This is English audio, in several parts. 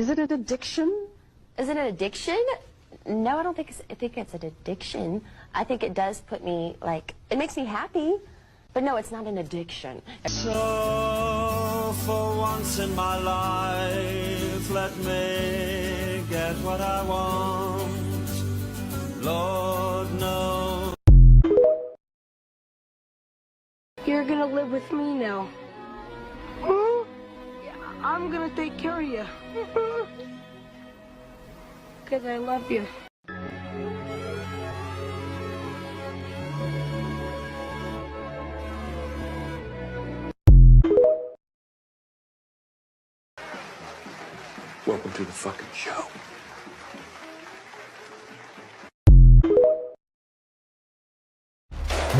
Is it an addiction? Is it an addiction? No, I don't think I think it's an addiction. I think it does put me, like, it makes me happy. But no, it's not an addiction. So, for once in my life, let me get what I want. Lord knows. You're gonna live with me now. Huh? Yeah, I'm gonna take care of you. Because I love you. Welcome to the fucking show.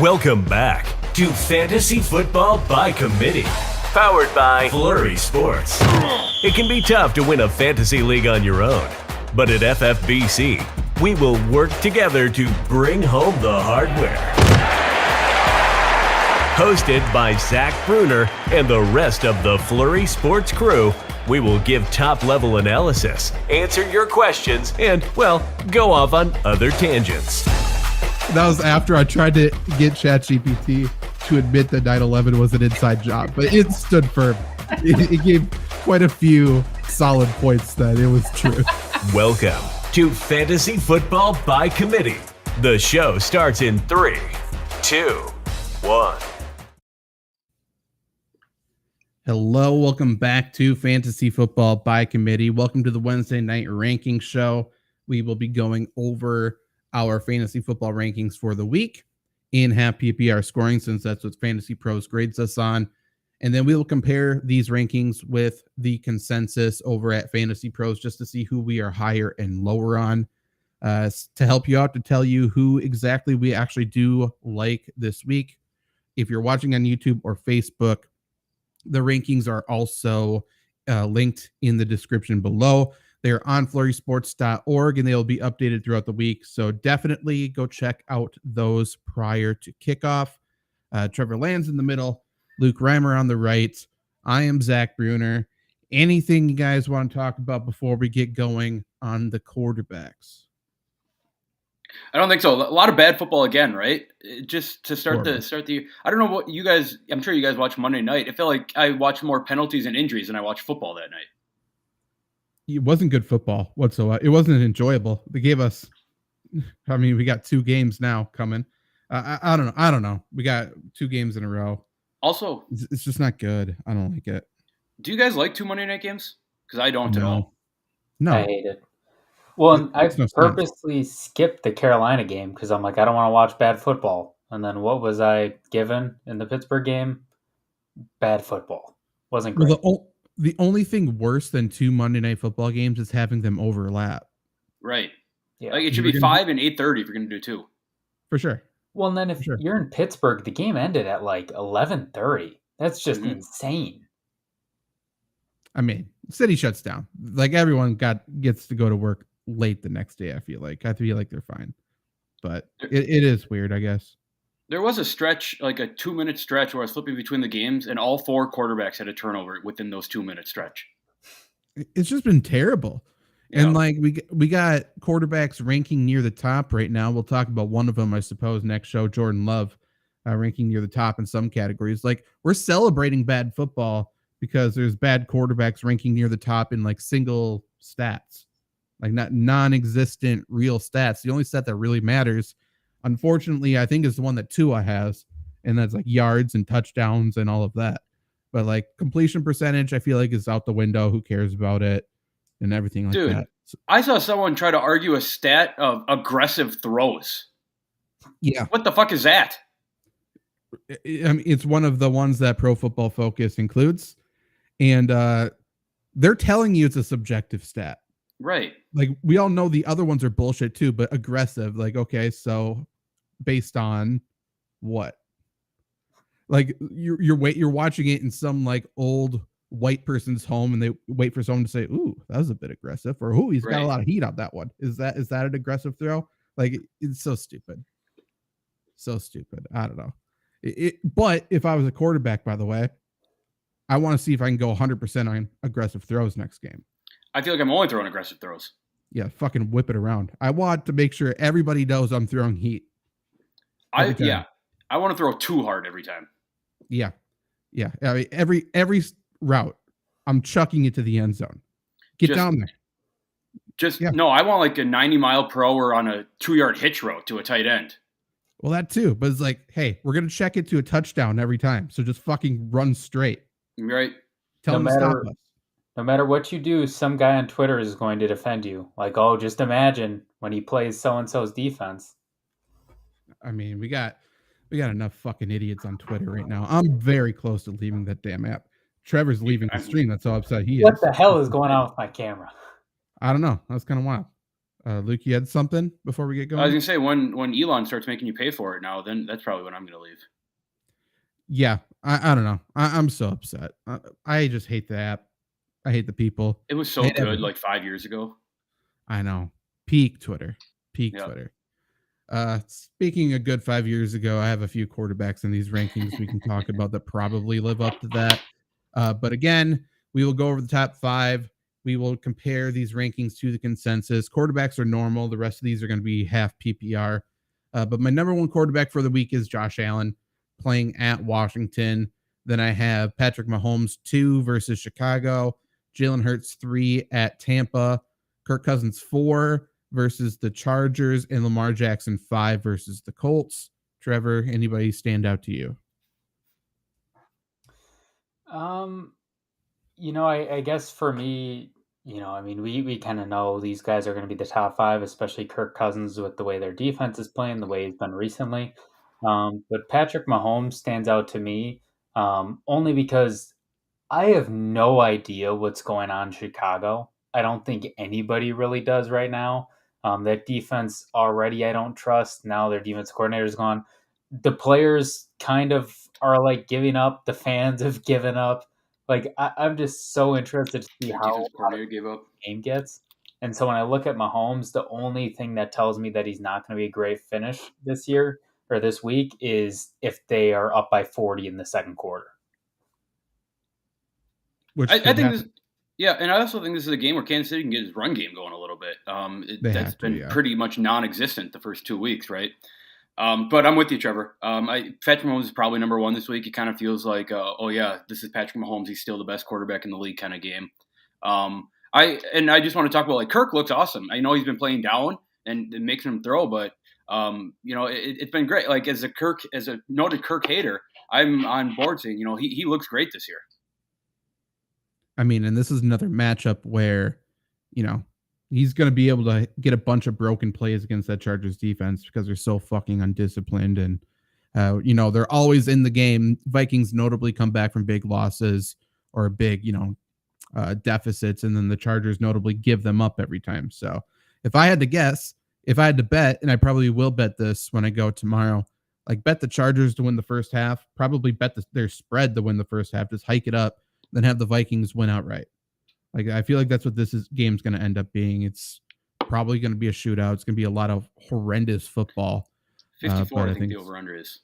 Welcome back to Fantasy Football by Committee, powered by Flurry Sports. It can be tough to win a fantasy league on your own, but at FFBC, we will work together to bring home the hardware. Hosted by Zach Bruner and the rest of the Flurry Sports crew, we will give top-level analysis, answer your questions, and, well, go off on other tangents. That was after I tried to get ChatGPT to admit that 9/11 was an inside job, but it stood firm. It gave quite a few solid points that it was true. Welcome to Fantasy Football by Committee. The show starts in 3, 2, 1. Hello, welcome back to Fantasy Football by Committee. Welcome to the Wednesday night ranking show. We will be going over our fantasy football rankings for the week in half PPR scoring, since that's what Fantasy Pros grades us on. And then we will compare these rankings with the consensus over at Fantasy Pros just to see who we are higher and lower on. To help you out, to tell you who exactly we actually do like this week. If you're watching on YouTube or Facebook, the rankings are also linked in the description below. They're on flurrysports.org and they'll be updated throughout the week. So definitely go check out those prior to kickoff. Trevor Land's in the middle, Luke Reimer on the right. I am Zach Bruner. Anything you guys want to talk about before we get going on the quarterbacks? I don't think so. A lot of bad football again, right? Just to start the. I don't know what you guys. I'm sure you guys watch Monday night. I feel like I watched more penalties and injuries than I watched football that night. It wasn't good football whatsoever. It wasn't enjoyable. They gave us. I mean, we got 2 games now coming. I don't know. We got 2 games in a row. Also, it's just not good. I don't like it. Do you guys like 2 Monday night games? Because I don't at all. No, I hate it. Well, I purposely skipped the Carolina game because I'm like, I don't want to watch bad football. And then what was I given in the Pittsburgh game? Bad football. Wasn't great. Well, the only thing worse than 2 Monday night football games is having them overlap. Right. Yeah. Like it should be 5 and 8:30 if you're going to do 2. For sure. Well, and then if you're in Pittsburgh, the game ended at like 11:30. That's just insane. I mean, city shuts down. Like everyone gets to go to work late the next day. I feel like they're fine, but it is weird, I guess. There was a stretch, like a 2-minute stretch, where I was flipping between the games, and all 4 quarterbacks had a turnover within those 2-minute stretch. It's just been terrible. Yeah. And like we got quarterbacks ranking near the top right now. We'll talk about one of them, I suppose, next show. Jordan Love ranking near the top in some categories. Like we're celebrating bad football because there's bad quarterbacks ranking near the top in like single stats. Like not non-existent real stats. The only stat that really matters, unfortunately, I think is the one that Tua has, and that's like yards and touchdowns and all of that. But like completion percentage, I feel like is out the window. Who cares about it and everything like that? So, I saw someone try to argue a stat of aggressive throws. Yeah. What the fuck is that? I mean, it's one of the ones that Pro Football Focus includes, and they're telling you it's a subjective stat. Right. Like we all know the other ones are bullshit too, but aggressive. Like, okay, so based on what? Like you're watching it in some like old white person's home, and they wait for someone to say, "Ooh, that was a bit aggressive," or "Ooh, he's got a lot of heat on that one." Is that an aggressive throw? Like it's so stupid. So stupid. I don't know. But if I was a quarterback, by the way, I want to see if I can go 100% on aggressive throws next game. I feel like I'm only throwing aggressive throws. Yeah, fucking whip it around. I want to make sure everybody knows I'm throwing heat. I want to throw too hard every time. Yeah. I mean, every route, I'm chucking it to the end zone. Get down there. No, I want like a 90-mile-per-hour on a 2-yard hitch route to a tight end. Well, that too, but it's like, hey, we're gonna check it to a touchdown every time, so just fucking run straight. Right. Tell them to stop us. No matter what you do, some guy on Twitter is going to defend you. Like, oh, just imagine when he plays so-and-so's defense. I mean, we got enough fucking idiots on Twitter right now. I'm very close to leaving that damn app. Trevor's leaving the stream. That's how upset he is. What the hell is going on with my camera? I don't know. That's kind of wild. Luke, you had something before we get going? I was gonna say when Elon starts making you pay for it now, then that's probably when I'm gonna leave. Yeah, I don't know. I'm so upset. I just hate the app. I hate the people. It was so good everything. Like 5 years ago. I know. Peak Twitter. Twitter. Speaking of good 5 years ago, I have a few quarterbacks in these rankings we can talk about that probably live up to that. But again, we will go over the top 5. We will compare these rankings to the consensus. Quarterbacks are normal. The rest of these are going to be half PPR. But my number one quarterback for the week is Josh Allen playing at Washington. Then I have Patrick Mahomes 2 versus Chicago. Jalen Hurts 3 at Tampa. Kirk Cousins 4 versus the Chargers. And Lamar Jackson 5 versus the Colts. Trevor, anybody stand out to you? I guess for me, I mean, we kind of know these guys are going to be the top 5, especially Kirk Cousins with the way their defense is playing, the way he's been recently. But Patrick Mahomes stands out to me only because I have no idea what's going on in Chicago. I don't think anybody really does right now. That defense already I don't trust. Now their defense coordinator is gone. The players kind of are like giving up. The fans have given up. Like I'm just so interested to see how coordinator gave up. The game gets. And so when I look at Mahomes, the only thing that tells me that he's not going to be a great finish this year or this week is if they are up by 40 in the second quarter. Which I think this, and I also think this is a game where Kansas City can get his run game going a little bit. That's been pretty much non-existent the first 2 weeks, right? But I'm with you, Trevor. Patrick Mahomes is probably number 1 this week. It kind of feels like, this is Patrick Mahomes. He's still the best quarterback in the league kind of game. I just want to talk about, like, Kirk looks awesome. I know he's been playing down and it makes him throw, but it's been great. Like as a noted Kirk hater, I'm on board saying, he looks great this year. I mean, and this is another matchup where, he's going to be able to get a bunch of broken plays against that Chargers defense because they're so fucking undisciplined. And, they're always in the game. Vikings notably come back from big losses or big, deficits. And then the Chargers notably give them up every time. So if I had to bet, and I probably will bet this when I go tomorrow, like bet the Chargers to win the first half, probably bet their spread to win the first half, just hike it up, then have the Vikings win outright. Like, I feel like that's what game's going to end up being. It's probably going to be a shootout. It's going to be a lot of horrendous football. 54, I think the over-under is.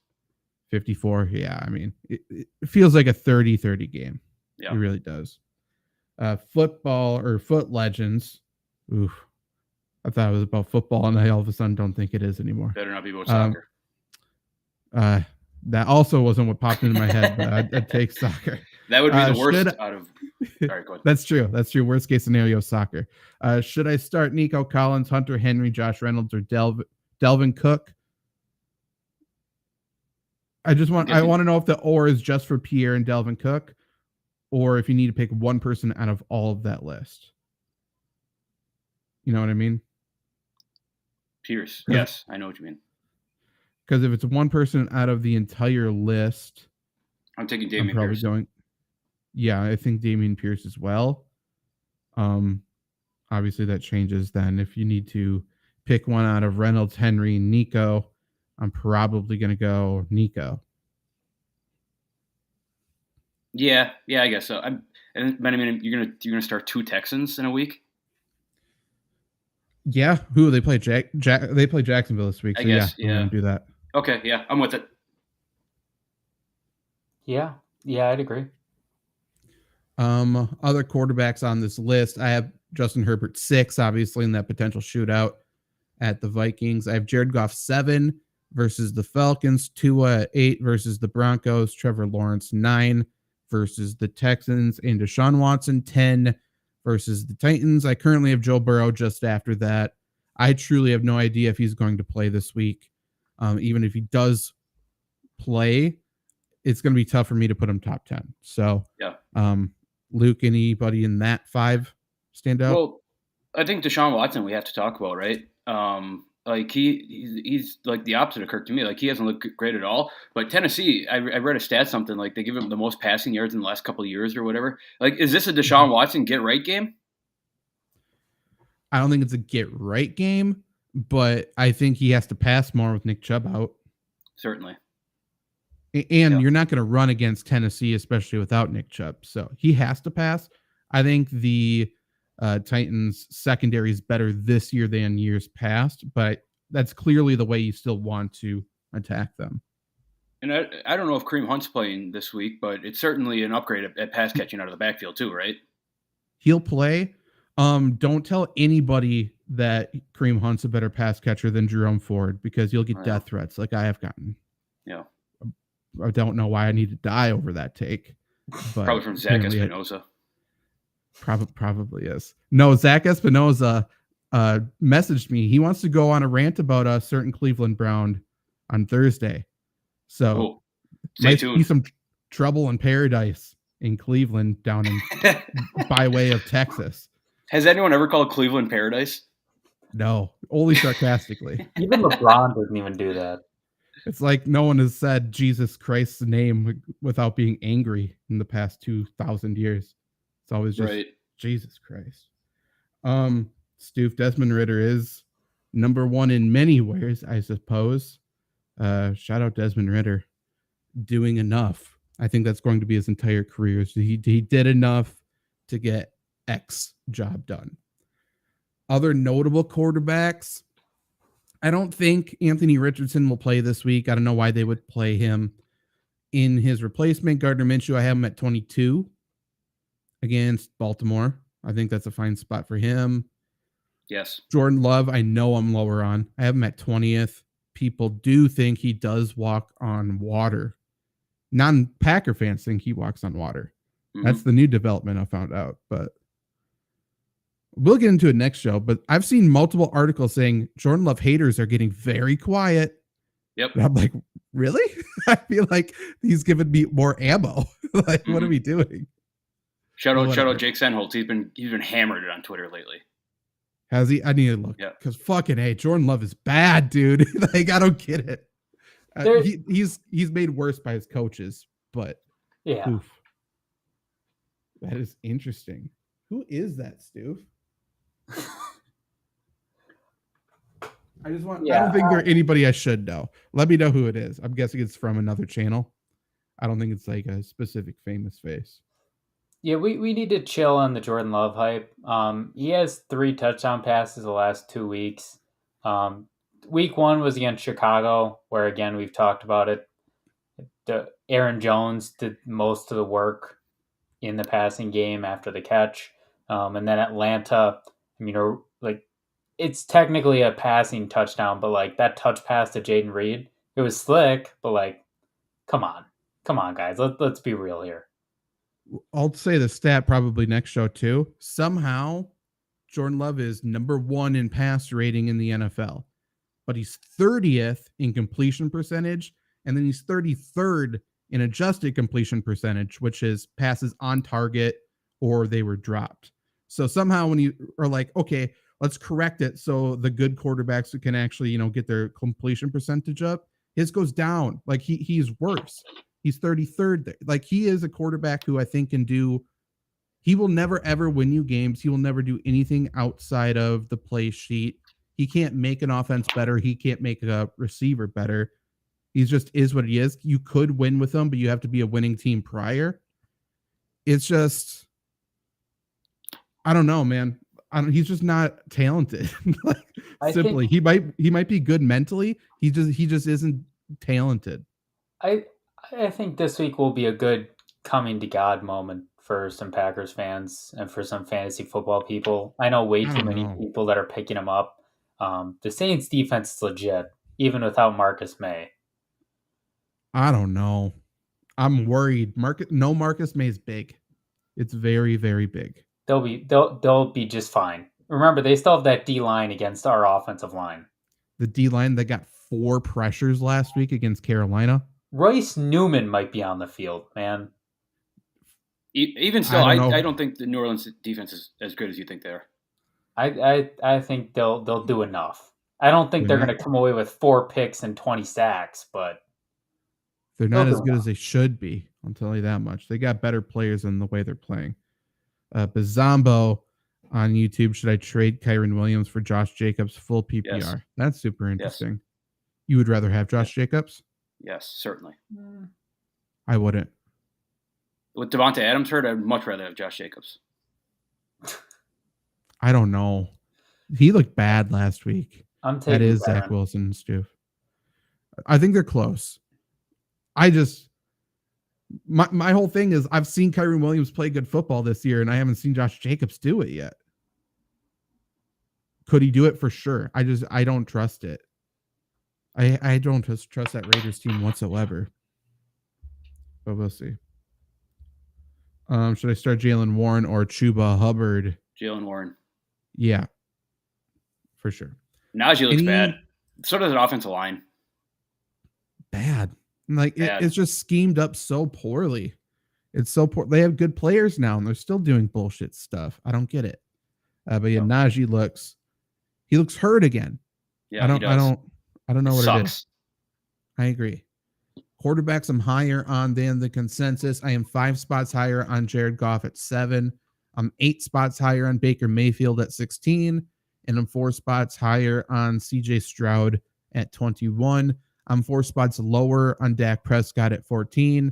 54, yeah. I mean, it feels like a 30-30 game. Yeah. It really does. Football or foot legends. Oof. I thought it was about football, and I all of a sudden don't think it is anymore. Better not be about soccer. That also wasn't what popped into my head, but I'd take soccer. That would be the worst out of. Sorry, go ahead. That's true. Worst case scenario, soccer. Should I start Nico Collins, Hunter Henry, Josh Reynolds, or Delvin Cook? I want to know if the or is just for Pierre and Delvin Cook, or if you need to pick one person out of all of that list. You know what I mean? Pierce. Yes, I know what you mean. Because if it's one person out of the entire list, I'm taking Dameon Pierce. Yeah, I think Dameon Pierce as well. Obviously that changes then. If you need to pick one out of Reynolds, Henry, Nico, I'm probably going to go Nico. Yeah, I guess so. You're gonna start 2 Texans in a week. Yeah, who they play? They play Jacksonville this week. So I guess, I'm gonna do that. Okay, yeah, I'm with it. Yeah, I'd agree. Other quarterbacks on this list, I have Justin Herbert 6, obviously, in that potential shootout at the Vikings. I have Jared Goff 7 versus the Falcons, Tua 8 versus the Broncos, Trevor Lawrence 9 versus the Texans, and Deshaun Watson 10 versus the Titans. I currently have Joe Burrow just after that. I truly have no idea if he's going to play this week. Even if he does play, it's going to be tough for me to put him top 10. So, yeah. Luke, anybody in that 5 stand out? Well, I think Deshaun Watson we have to talk about, right? Like he's like the opposite of Kirk to me. Like he hasn't looked great at all. But Tennessee, I read a stat something like they give him the most passing yards in the last couple of years or whatever. Like, is this a Deshaun Watson get right game? I don't think it's a get right game, but I think he has to pass more with Nick Chubb out. Certainly. And you're not going to run against Tennessee, especially without Nick Chubb. So he has to pass. I think the Titans secondary is better this year than years past, but that's clearly the way you still want to attack them. And I don't know if Kareem Hunt's playing this week, but it's certainly an upgrade at pass catching out of the backfield too, right? He'll play. Don't tell anybody that Kareem Hunt's a better pass catcher than Jerome Ford, because you'll get death threats like I have gotten. Yeah. I don't know why I need to die over that take. But probably from Zach Espinoza. Probably is. No, Zach Espinoza messaged me. He wants to go on a rant about a certain Cleveland Brown on Thursday. So stay tuned. Be some trouble in paradise in Cleveland down in by way of Texas. Has anyone ever called Cleveland paradise? No, only sarcastically. Even LeBron doesn't even do that. It's like no one has said Jesus Christ's name without being angry in the past 2,000 years. It's always just Jesus Christ. Stoof, Desmond Ridder is number 1 in many ways, I suppose. Shout out Desmond Ridder. Doing enough. I think that's going to be his entire career. So he did enough to get X job done. Other notable quarterbacks. I don't think Anthony Richardson will play this week. I don't know why they would play him. In his replacement, Gardner Minshew, I have him at 22 against Baltimore. I think that's a fine spot for him. Yes. Jordan Love, I know I'm lower on. I have him at 20th. People do think he does walk on water. Non-Packer fans think he walks on water. Mm-hmm. That's the new development I found out, but we'll get into it next show. But I've seen multiple articles saying Jordan Love haters are getting very quiet. Yep. And I'm like, really? I feel like he's giving me more ammo. Like, what are we doing? Shout out Jake Senholtz. He's been hammered on Twitter lately. Has he? I need to look. Yeah. Because fucking hey, Jordan Love is bad, dude. Like, I don't get it. He's made worse by his coaches, but yeah. Oof. That is interesting. Who is that, Stu? I don't think there's anybody I should know. Let me know who it is. I'm guessing it's from another channel. I don't think it's like a specific famous face. Yeah, we need to chill on the Jordan Love hype. He has 3 touchdown passes the last 2 weeks. Week 1 was against Chicago, where again we've talked about it. Aaron Jones did most of the work in the passing game after the catch. And then Atlanta, like it's technically a passing touchdown, but like that touch pass to Jaden Reed, it was slick, but like, come on guys, let's be real here. I'll say the stat probably next show too. Somehow Jordan Love is number 1 in pass rating in the NFL, but he's 30th in completion percentage. And then he's 33rd in adjusted completion percentage, which is passes on target or they were dropped. So somehow when you are like, okay, let's correct it so the good quarterbacks can actually, get their completion percentage up, his goes down. Like he's worse. He's 33rd. Like he is a quarterback who I think can do, he will never ever win you games. He will never do anything outside of the play sheet. He can't make an offense better. He can't make a receiver better. He just is what he is. You could win with him, but you have to be a winning team prior. It's just, I don't know, man. He's just not talented. Simply, he might be good mentally. He just isn't talented. I think this week will be a good coming to God moment for some Packers fans and for some fantasy football people. I know way too many people that are picking him up. The Saints defense is legit, even without Marcus May. I don't know. I'm worried. Marcus May is big. It's very, very big. They'll be just fine. Remember, they still have that D line against our offensive line. The D line that got 4 pressures last week against Carolina. Royce Newman might be on the field, man. Even still, I don't think the New Orleans defense is as good as you think they are. I think they'll do enough. I don't think they're going to come away with 4 picks and 20 sacks, but they're not as good as they should be. I'll tell you that much. They got better players in the way they're playing. Bazambo on YouTube, should I trade Kyren Williams for Josh Jacobs full PPR? Yes. That's super interesting. Yes. You would rather have Josh Jacobs? Yes, certainly. I wouldn't. With Devontae Adams hurt, I'd much rather have Josh Jacobs. I don't know. He looked bad last week. That is Zach Wilson, Stu. I think they're close. My whole thing is I've seen Kyren Williams play good football this year, and I haven't seen Josh Jacobs do it yet. Could he do it? For sure. I don't trust it. I don't trust that Raiders team whatsoever. But we'll see. Should I start Jalen Warren or Chuba Hubbard? Jalen Warren. Yeah. For sure. Najee looks bad. So does the offensive line. Bad. Like it's just schemed up so poorly. It's so poor. They have good players now, and they're still doing bullshit stuff. I don't get it. But yeah, Najee looks hurt again. Yeah, I don't know what it is. I agree. Quarterbacks I'm higher on than the consensus. I am 5 spots higher on Jared Goff at 7. I'm 8 spots higher on Baker Mayfield at 16. And I'm 4 spots higher on CJ Stroud at 21. I'm 4 spots lower on Dak Prescott at 14.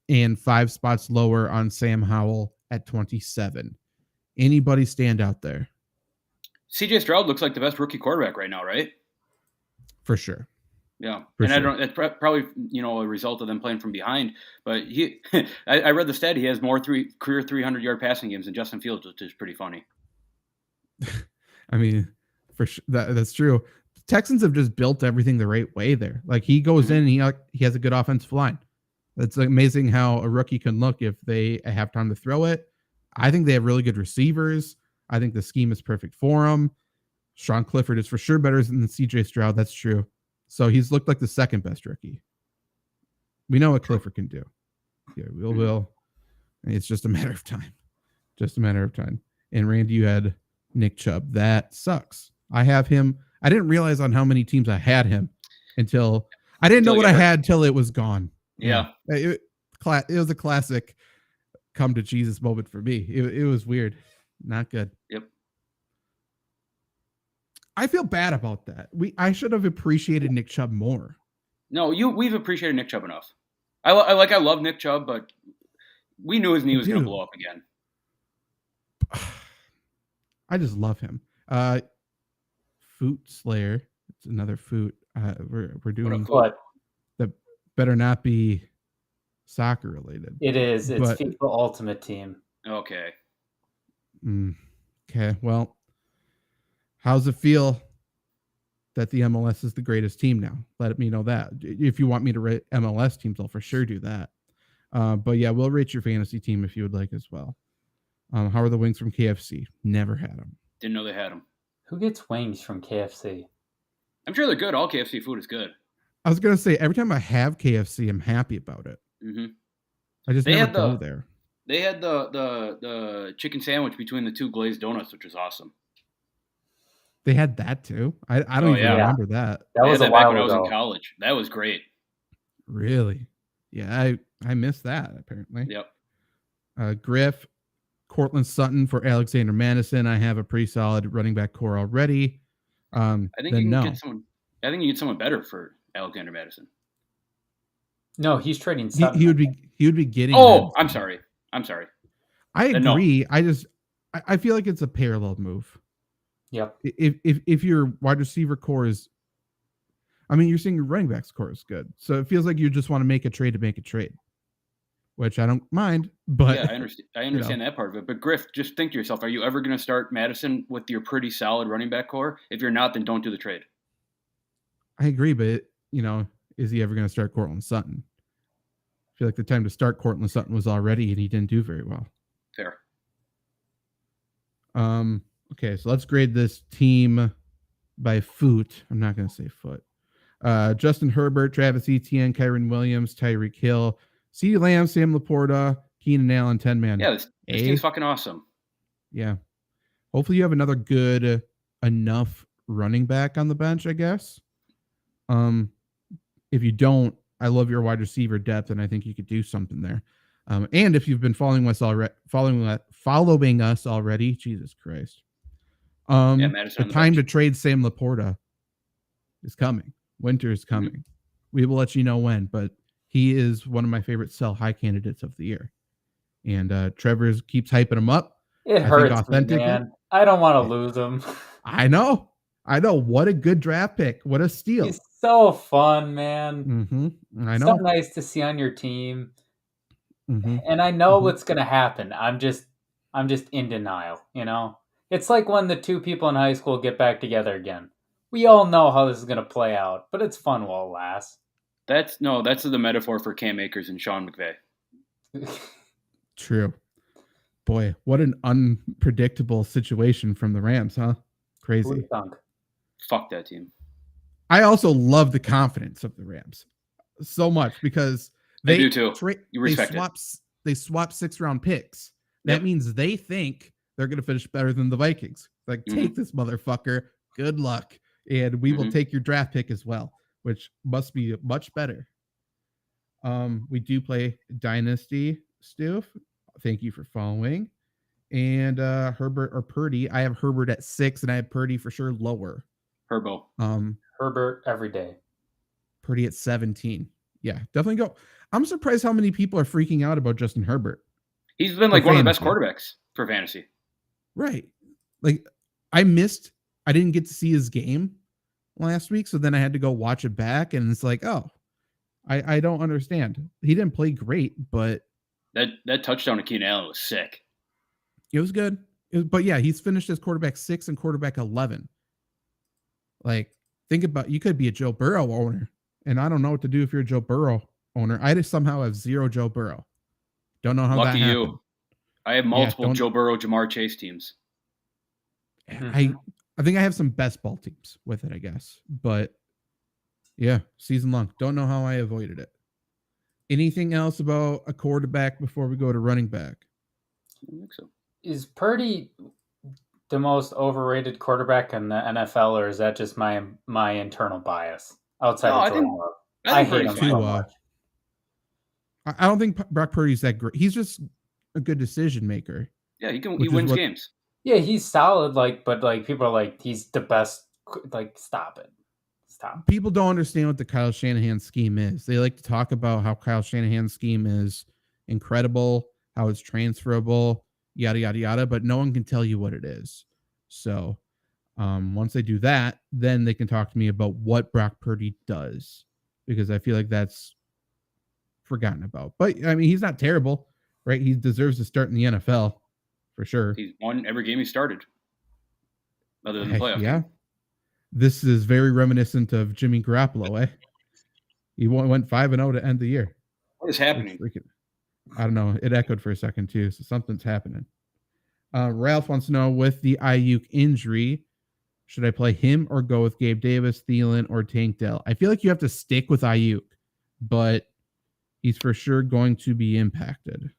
And 5 spots lower on Sam Howell at 27. Anybody stand out there? CJ Stroud looks like the best rookie quarterback right now, right? For sure. Yeah, it's probably a result of them playing from behind. But I read the stat, he has more career 300-yard passing games than Justin Fields, which is pretty funny. I mean, for sure, that's true. The Texans have just built everything the right way there. Like he goes in and he has a good offensive line. It's amazing how a rookie can look if they have time to throw it. I think they have really good receivers. I think the scheme is perfect for him. Sean Clifford is for sure better than CJ Stroud. That's true. So he's looked like the second best rookie. We know what Clifford can do. Yeah, we'll. It's just a matter of time. Just a matter of time. And Randy, you had Nick Chubb. That sucks. I have him. I didn't realize on how many teams I had him until I didn't know what I had till it was gone. Yeah. It was a classic come to Jesus moment for me. It was weird. Not good. Yep. I feel bad about that. I should have appreciated Nick Chubb more. No, we've appreciated Nick Chubb enough. I love Nick Chubb, but we knew his knee was going to blow up again. I just love him. Foot Slayer. It's another Foot. We're doing what? That better not be soccer related. It is. It's FIFA Ultimate Team. Okay. Okay. Well, how's it feel that the MLS is the greatest team now? Let me know that. If you want me to rate MLS teams, I'll for sure do that. But yeah, we'll rate your fantasy team if you would like as well. How are the wings from KFC? Never had them. Didn't know they had them. Who gets wings from KFC? I'm sure they're good. All KFC food is good. I was going to say, every time I have KFC, I'm happy about it. Mm-hmm. I just never go there. They had the chicken sandwich between the 2 glazed donuts, which was awesome. They had that too. I don't even remember that. That was a while when ago. I was in college. That was great. Really? Yeah, I missed that apparently. Yep. Griff, Cortland Sutton for Alexander Madison. I have a pretty solid running back core already. I think you can get someone better for Alexander Madison. No, he's trading Sutton. He would be getting. Oh, I'm sorry. I agree. No. I feel like it's a parallel move. Yep. If your wide receiver core is, I mean, you're seeing your running backs core is good, so it feels like you just want to make a trade to make a trade. which I don't mind. But yeah, I understand that part of it. But Griff, just think to yourself: are you ever going to start Madison with your pretty solid running back core? If you're not, then don't do the trade. I agree, but is he ever going to start Cortland Sutton? I feel like the time to start Cortland Sutton was already, and he didn't do very well. Fair. Okay, so let's grade this team by foot. I'm not going to say foot. Justin Herbert, Travis Etienne, Kyron Williams, Tyreek Hill, CeeDee Lamb, Sam Laporta, Keenan Allen, 10-man. Yeah, this team's fucking awesome. Yeah. Hopefully you have another good enough running back on the bench, I guess. If you don't, I love your wide receiver depth, and I think you could do something there. And if you've been following us already, Jesus Christ. The time to trade Sam Laporta is coming. Winter is coming. Mm-hmm. We will let you know when, but he is one of my favorite sell high candidates of the year. And Trevor keeps hyping him up. It hurts me, man. I don't want to lose him. I know. What a good draft pick. What a steal. He's so fun, man. Mm-hmm. I know. So nice to see on your team. Mm-hmm. And I know what's going to happen. I'm just in denial, It's like when the two people in high school get back together again. We all know how this is going to play out, but it's fun while it lasts. That's the metaphor for Cam Akers and Sean McVay. True. Boy, what an unpredictable situation from the Rams, huh? Crazy. Fuck that team. I also love the confidence of the Rams so much because they do too. They swap 6-round picks. That means they think they're going to finish better than the Vikings. Like, take this motherfucker. Good luck. And we will take your draft pick as well, which must be much better. We do play Dynasty, Stu. Thank you for following. And Herbert or Purdy. I have Herbert at 6, and I have Purdy for sure lower. Herbo. Herbert every day. Purdy at 17. Yeah, definitely go. I'm surprised how many people are freaking out about Justin Herbert. He's been like one of the best quarterbacks for fantasy. Right. Like, I didn't get to see his game last week, so then I had to go watch it back, and it's like, oh, I don't understand. He didn't play great, but that touchdown to Keenan Allen was sick. It was good. But yeah, he's finished as quarterback 6 and quarterback 11. Like, think about, you could be a Joe Burrow owner, and I don't know what to do if you're a Joe Burrow owner. I just somehow have 0 Joe Burrow. Don't know how Lucky that happened. You. I have multiple Joe Burrow, Jamar Chase teams. I think I have some best ball teams with it, I guess. But yeah, season long. Don't know how I avoided it. Anything else about a quarterback before we go to running back? I don't think so. Is Purdy the most overrated quarterback in the NFL, or is that just my internal bias outside of Jordan Love? I hate him so much. I don't think Brock Purdy's that great. He's just a good decision maker. Yeah, he wins games. Yeah, he's solid. But people are like, he's the best. Like, stop it. Stop. People don't understand what the Kyle Shanahan scheme is. They like to talk about how Kyle Shanahan's scheme is incredible, how it's transferable, yada, yada, yada, but no one can tell you what it is. So once they do that, then they can talk to me about what Brock Purdy does, because I feel like that's forgotten about. But, I mean, he's not terrible, right? He deserves to start in the NFL for sure. He's won every game he started, other than the playoff. Yeah. This is very reminiscent of Jimmy Garoppolo, eh? He went 5-0 to end the year. What is happening? I don't know. It echoed for a second, too, so something's happening. Ralph wants to know, with the Ayuk injury, should I play him or go with Gabe Davis, Thielen, or Tank Dell? I feel like you have to stick with Ayuk, but he's for sure going to be impacted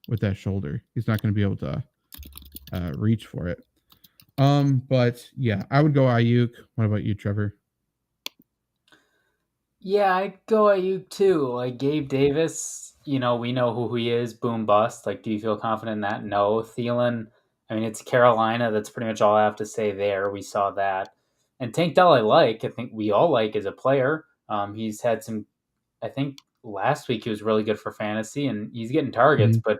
with that shoulder. He's not going to be able to reach for it. But yeah, I would go Ayuk. What about you, Trevor? Yeah, I'd go Ayuk too. Like, Gabe Davis, we know who he is, boom bust. Like, do you feel confident in that? No. Thielen, I mean, it's Carolina. That's pretty much all I have to say there. We saw that. And Tank Dell I think we all like as a player. He's had some, I think last week he was really good for fantasy, and he's getting targets, but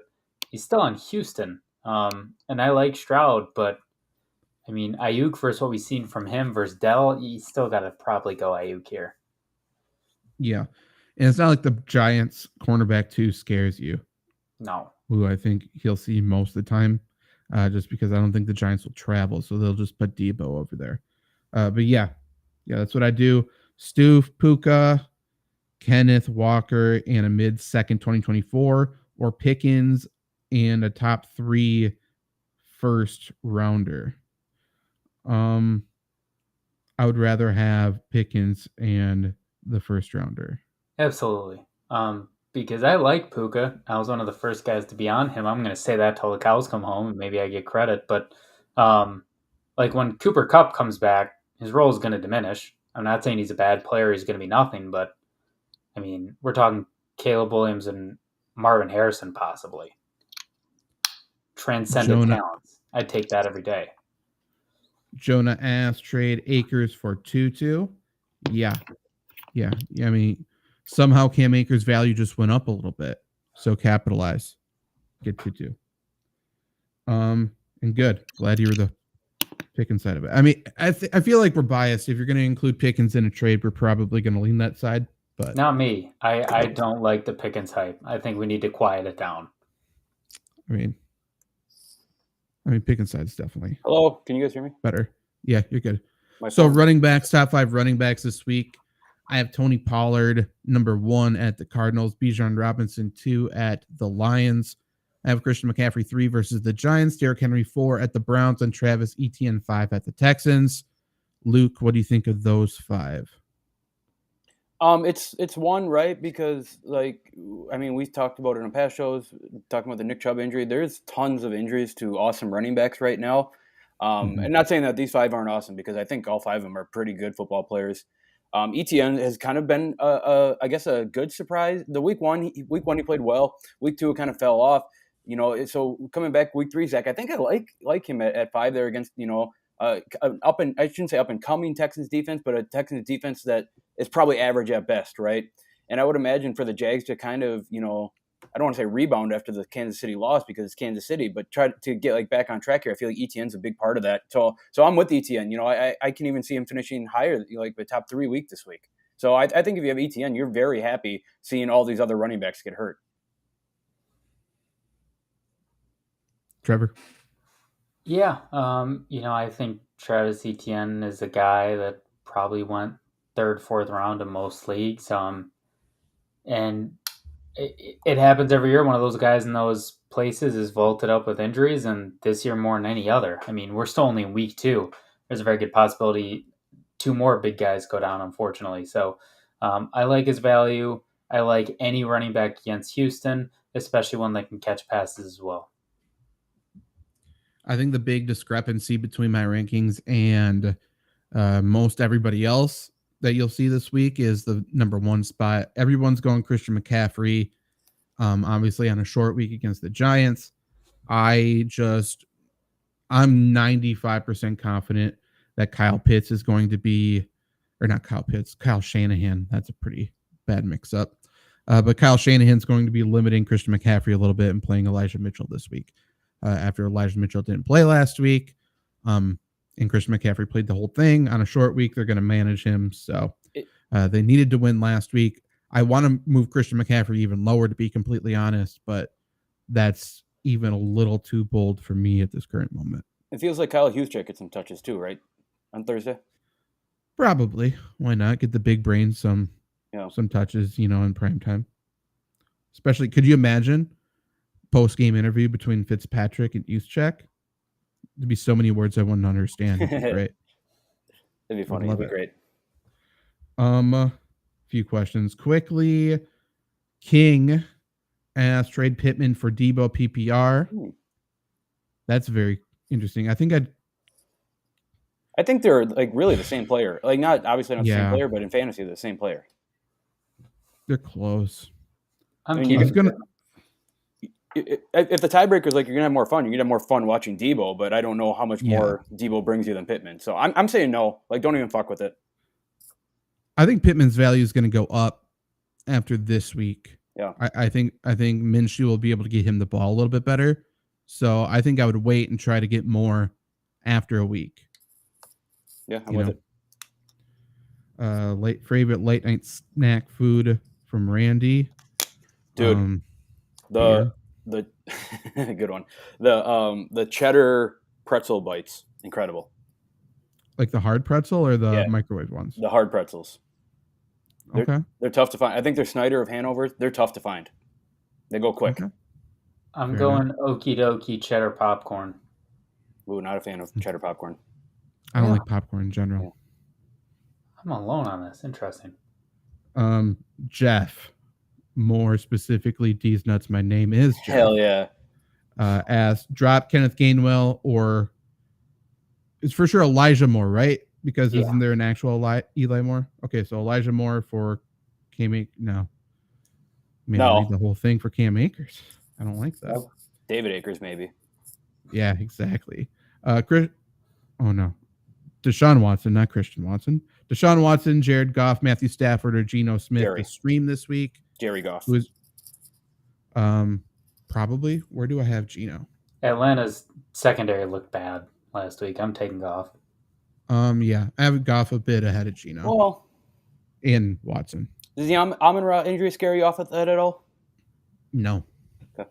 he's still on Houston. And I like Stroud, but I mean, Ayuk versus what we've seen from him versus Dell, you still got to probably go Ayuk here. Yeah. And it's not like the Giants cornerback 2 scares you. No. Who I think he'll see most of the time, just because I don't think the Giants will travel. So they'll just put Debo over there. But yeah, that's what I do. Stu, Puka, Kenneth Walker, and a mid-second 2024, or Pickens and a top 3 first rounder. I would rather have Pickens and the first rounder. Absolutely. Because I like Puka. I was one of the first guys to be on him. I'm going to say that till the cows come home, and maybe I get credit. But like when Cooper Kupp comes back, his role is going to diminish. I'm not saying he's a bad player. He's going to be nothing. But, I mean, we're talking Caleb Williams and Marvin Harrison possibly. Transcendent talents. I'd take that every day. Jonah asks, trade Akers for Tutu. Yeah. I mean, somehow Cam Akers' value just went up a little bit. So capitalize. Get Tutu. And good. Glad you were the Pickens side of it. I mean, I feel like we're biased. If you're going to include Pickens in a trade, we're probably going to lean that side. But not me. I don't like the Pickens hype. I think we need to quiet it down. I mean, Pickens side is definitely. Hello, can you guys hear me? Better. Yeah, you're good. So running backs, top 5 running backs this week. I have Tony Pollard, number 1 at the Cardinals, Bijan Robinson 2 at the Lions. I have Christian McCaffrey 3 versus the Giants, Derrick Henry 4 at the Browns, and Travis Etienne 5 at the Texans. Luke, what do you think of those 5? It's one, right? Because we've talked about it in past shows, talking about the Nick Chubb injury. There's tons of injuries to awesome running backs right now. And not saying that these 5 aren't awesome, because I think all 5 of them are pretty good football players. Etienne has kind of been, I guess, a good surprise. The week one he played well. Week 2 it kind of fell off. So coming back week 3, Zach, I think I like him at 5 there against I shouldn't say up and coming Texans defense, but a Texans defense that is probably average at best, right? And I would imagine for the Jags to kind of I don't want to say rebound after the Kansas City loss because it's Kansas City, but try to get back on track here. I feel like Etienne's a big part of that. So I'm with Etienne. I can even see him finishing higher, the top 3 week this week. So I think if you have Etienne, you're very happy seeing all these other running backs get hurt. Trevor? Yeah. I think Travis Etienne is a guy that probably went 3rd, 4th round in most leagues. And it happens every year. One of those guys in those places is vaulted up with injuries, and this year more than any other. I mean, we're still only in week 2. There's a very good possibility 2 more big guys go down, unfortunately. So I like his value. I like any running back against Houston, especially one that can catch passes as well. I think the big discrepancy between my rankings and most everybody else that you'll see this week is the number 1 spot. Everyone's going Christian McCaffrey, obviously on a short week against the Giants. I'm 95% confident that Kyle Pitts is going to be, or not Kyle Pitts, Kyle Shanahan. That's a pretty bad mix up. But Kyle Shanahan's going to be limiting Christian McCaffrey a little bit and playing Elijah Mitchell this week. After Elijah Mitchell didn't play last week. And Christian McCaffrey played the whole thing on a short week. They're going to manage him. So they needed to win last week. I want to move Christian McCaffrey even lower, to be completely honest, but that's even a little too bold for me at this current moment. It feels like Kyle Juszczyk gets some touches too, right? On Thursday? Probably. Why not? Get the big brain some touches, in prime time. Especially, could you imagine post-game interview between Fitzpatrick and Juszczyk? There'd be so many words I wouldn't understand. It'd be great. It'd be funny. It'd be great. A few questions quickly. King asked trade Pittman for Debo PPR. That's very interesting. I think they're really the same player. Not obviously not the same player, but in fantasy they're the same player. They're close. If the tiebreaker is you're gonna have more fun, you're gonna have more fun watching Debo, but I don't know how much more Debo brings you than Pittman. So I'm saying no. Don't even fuck with it. I think Pittman's value is gonna go up after this week. Yeah. I think Minshew will be able to get him the ball a little bit better. So I think I would wait and try to get more after a week. Yeah, I'm with it. Favorite late night snack food from Randy. Dude, the good one. The cheddar pretzel bites, incredible. Like the hard pretzel or the microwave ones? The hard pretzels. They're tough to find. I think they're Snyder of Hanover. They're tough to find. They go quick. Okay. I'm going okie dokie cheddar popcorn. Ooh, not a fan of cheddar popcorn. I don't like popcorn in general. Yeah. I'm alone on this. Interesting. Jeff, more specifically, D's Nuts. My name is Jeff. Hell yeah. Asked, drop Kenneth Gainwell or it's for sure Elijah Moore, right? Because isn't there an actual Eli Moore? Okay, so Elijah Moore for Cam Akers. No. Maybe read the whole thing for Cam Akers. I don't like that. David Akers, maybe. Yeah, exactly. Oh no. Deshaun Watson, not Christian Watson. Deshaun Watson, Jared Goff, Matthew Stafford, or Geno Smith. The stream this week. Jerry Goff. Who is probably. Where do I have Geno? Atlanta's secondary looked bad last week. I'm taking Goff. Yeah, I have Goff a bit ahead of Geno. Well, and Watson. Does the Amon-Ra injury scare you off at that at all? No. Okay.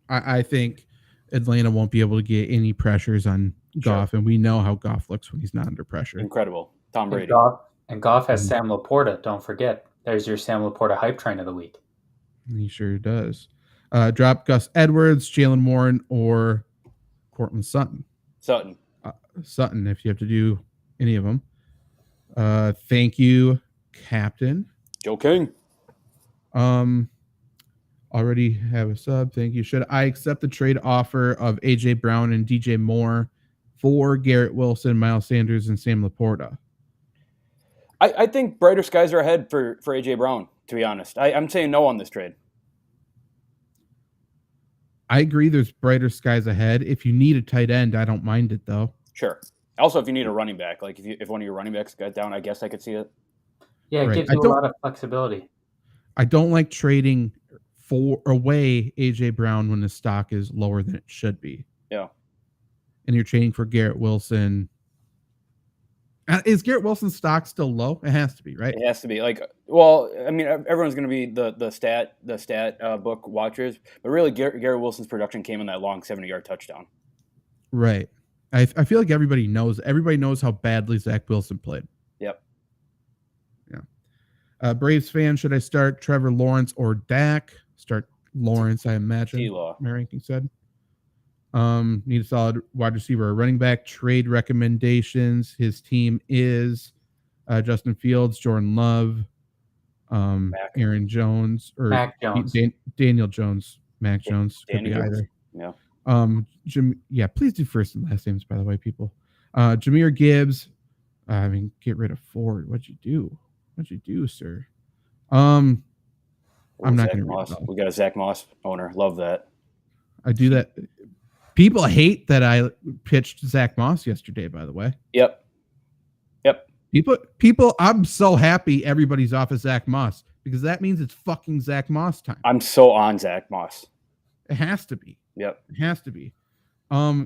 I think Atlanta won't be able to get any pressures on Goff, and we know how Goff looks when he's not under pressure. Incredible. Tom Brady. And Goff has Sam Laporta. Don't forget. There's your Sam Laporta hype train of the week. He sure does. Drop Gus Edwards, Jalen Warren, or Courtland Sutton. Sutton, if you have to do any of them. Thank you, Captain. Joe King. Already have a sub. Thank you. Should I accept the trade offer of A.J. Brown and DJ Moore for Garrett Wilson, Miles Sanders, and Sam Laporta? I think brighter skies are ahead for A.J. Brown, to be honest. I'm saying no on this trade. I agree there's brighter skies ahead. If you need a tight end, I don't mind it, though. Sure. Also, if you need a running back, like if one of your running backs got down, I guess I could see it. Yeah, it gives you a lot of flexibility. I don't like trading away A.J. Brown when the stock is lower than it should be. Yeah. And you're trading for Garrett Wilson. Is Garrett Wilson's stock still low? It has to be, right? It has to be. Everyone's going to be the stat book watchers, but really Garrett Wilson's production came in that long 70-yard touchdown. Right. I feel like everybody knows how badly Zach Wilson played. Yep. Yeah. Braves fan, should I start Trevor Lawrence or Dak? Start Lawrence, I imagine. T-Law. My ranking said. Need a solid wide receiver or running back. Trade recommendations. His team is Justin Fields, Jordan Love, Aaron Jones, or Mac Jones. Daniel Jones. Mac Jones. Could be either. Yeah. Please do first and last names, by the way, people. Jahmyr Gibbs. Get rid of Ford. What'd you do, sir? I'm not going to read it. We got a Zach Moss owner. Love that. I do that. People hate that I pitched Zach Moss yesterday, by the way. Yep. People, I'm so happy everybody's off of Zach Moss because that means it's fucking Zach Moss time. I'm so on Zach Moss. It has to be. Yep. It has to be.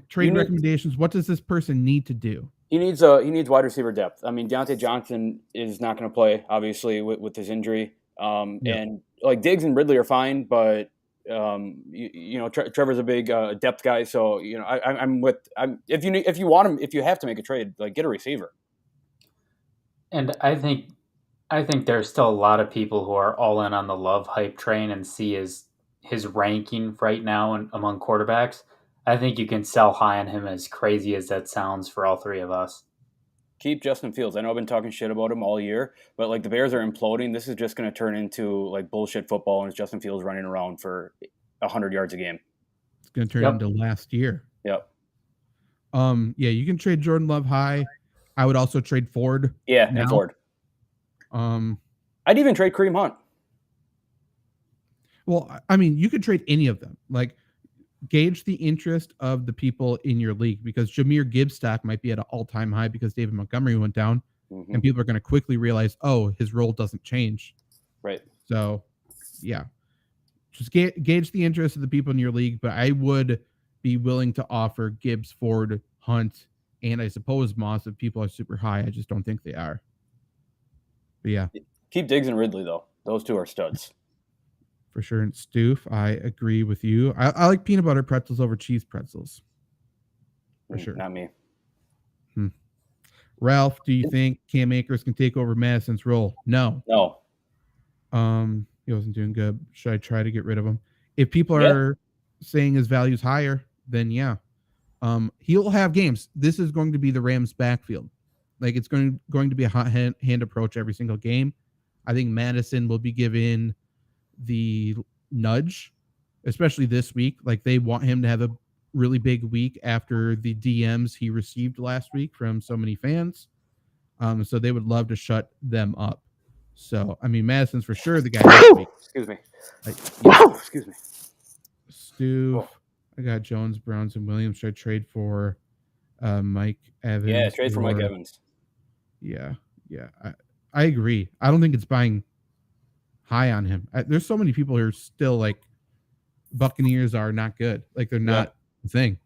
Trade recommendations. What does this person need to do? He needs wide receiver depth. Deontay Johnson is not going to play, obviously, with his injury. And like Diggs and Ridley are fine, but Trevor's a big depth guy. So if you want him, if you have to make a trade, like get a receiver. And I think there's still a lot of people who are all in on the Love hype train and see his ranking right now and among quarterbacks. I think you can sell high on him, as crazy as that sounds for all three of us. Keep Justin Fields. I know I've been talking shit about him all year, but like the Bears are imploding. This is just going to turn into like bullshit football, and it's Justin Fields running around for 100 yards a game. It's going to turn into last year. Yep. You can trade Jordan Love high. I would also trade Ford. Yeah, and Ford. I'd even trade Kareem Hunt. Well, you could trade any of them. Like, gauge the interest of the people in your league because Jahmyr Gibbs stock might be at an all-time high because David Montgomery went down, and people are going to quickly realize, his role doesn't change. Right. So, yeah, just gauge the interest of the people in your league. But I would be willing to offer Gibbs, Ford, Hunt, and I suppose Moss if people are super high. I just don't think they are. But yeah, keep Diggs and Ridley though. Those two are studs. For sure. And Stoof, I agree with you. I like peanut butter pretzels over cheese pretzels. For sure. Not me. Ralph, do you think Cam Akers can take over Madison's role? No. He wasn't doing good. Should I try to get rid of him? If people are saying his value's higher, then yeah. He'll have games. This is going to be the Rams backfield. Like, it's going to be a hot hand approach every single game. I think Madison will be given the nudge, especially this week. Like, they want him to have a really big week after the DMs he received last week from so many fans. So they would love to shut them up. So, I mean, Madison's for sure the guy this week. Excuse me. Excuse me. Stu, I got Jones, Browns, and Williams. Should I trade for Mike Evans? Yeah, trade for Mike Evans. Yeah. I agree. I don't think it's buying high on him. There's so many people who are still like, Buccaneers are not good. Like, they're not the thing.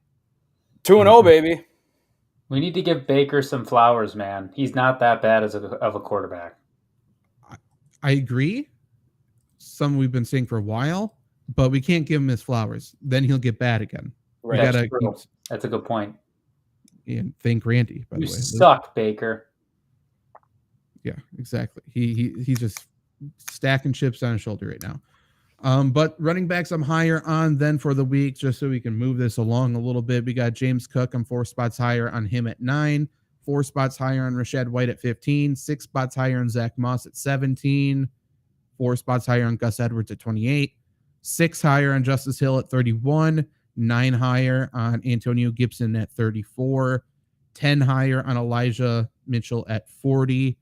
2-0, baby. We need to give Baker some flowers, man. He's not that bad of a quarterback. I agree. Some we've been saying for a while, but we can't give him his flowers. Then he'll get bad again. Right. That's a good point. And thank Randy, by the way. You suck, Baker. Yeah, exactly. He's just stacking chips on his shoulder right now. But running backs I'm higher on then for the week, just so we can move this along a little bit. We got James Cook. I'm 4 spots higher on him at 9. 4 spots higher on Rashad White at 15. 6 spots higher on Zach Moss at 17. 4 spots higher on Gus Edwards at 28. 6 higher on Justice Hill at 31. 9 higher on Antonio Gibson at 34. 10 higher on Elijah Mitchell at 40.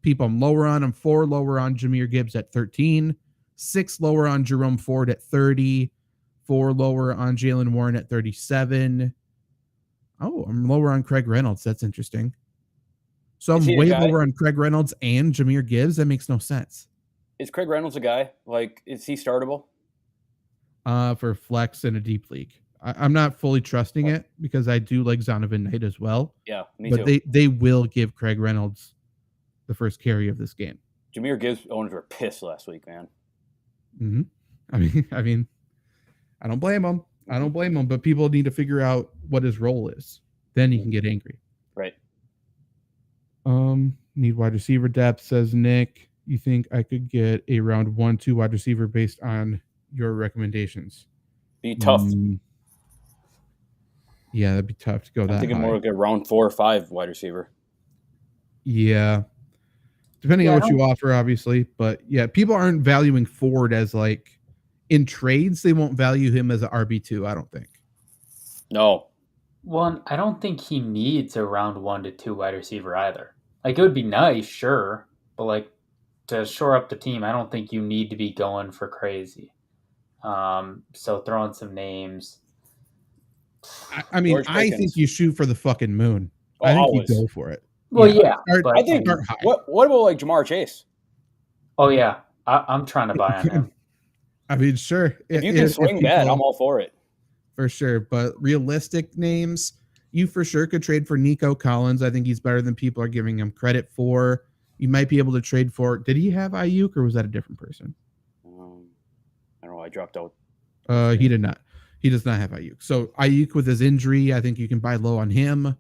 People I'm lower on. I'm 4 lower on Jahmyr Gibbs at 13. 6 lower on Jerome Ford at 30. 4 lower on Jalen Warren at 37. Oh, I'm lower on Craig Reynolds. That's interesting. So I'm way lower on Craig Reynolds and Jahmyr Gibbs. That makes no sense. Is Craig Reynolds a guy? Like, is he startable? For flex in a deep league. I'm not fully trusting it because I do like Zonovan Knight as well. Yeah, me too. But they will give Craig Reynolds the first carry of this game. Jahmyr Gibbs owners were pissed last week, man. Mm-hmm. I mean, I don't blame him. But people need to figure out what his role is. Then you can get angry. Right. Need wide receiver depth, says Nick. You think I could get a round 1-2 wide receiver based on your recommendations? Be tough. Yeah, that'd be tough to go that high. I'm thinking more like a round 4 or 5 wide receiver. Yeah. Depending on what you offer, obviously. But yeah, people aren't valuing Ford as like in trades. They won't value him as an RB2, I don't think. No. Well, I don't think he needs a round 1 to 2 wide receiver either. Like, it would be nice, sure. But like, to shore up the team, I don't think you need to be going for crazy. So throwing some names. I mean, I think you shoot for the fucking moon. Oh, I think always. you go for it. Well, yeah. But I think, what about like Jamar Chase? Oh, yeah. I'm trying to buy on him. I mean, sure. If you can swing that, I'm all for it. For sure. But realistic names, you for sure could trade for Nico Collins. I think he's better than people are giving him credit for. You might be able to trade for, did he have Ayuk or was that a different person? I don't know. I dropped out. He did not. He does not have Ayuk. So Ayuk with his injury, I think you can buy low on him.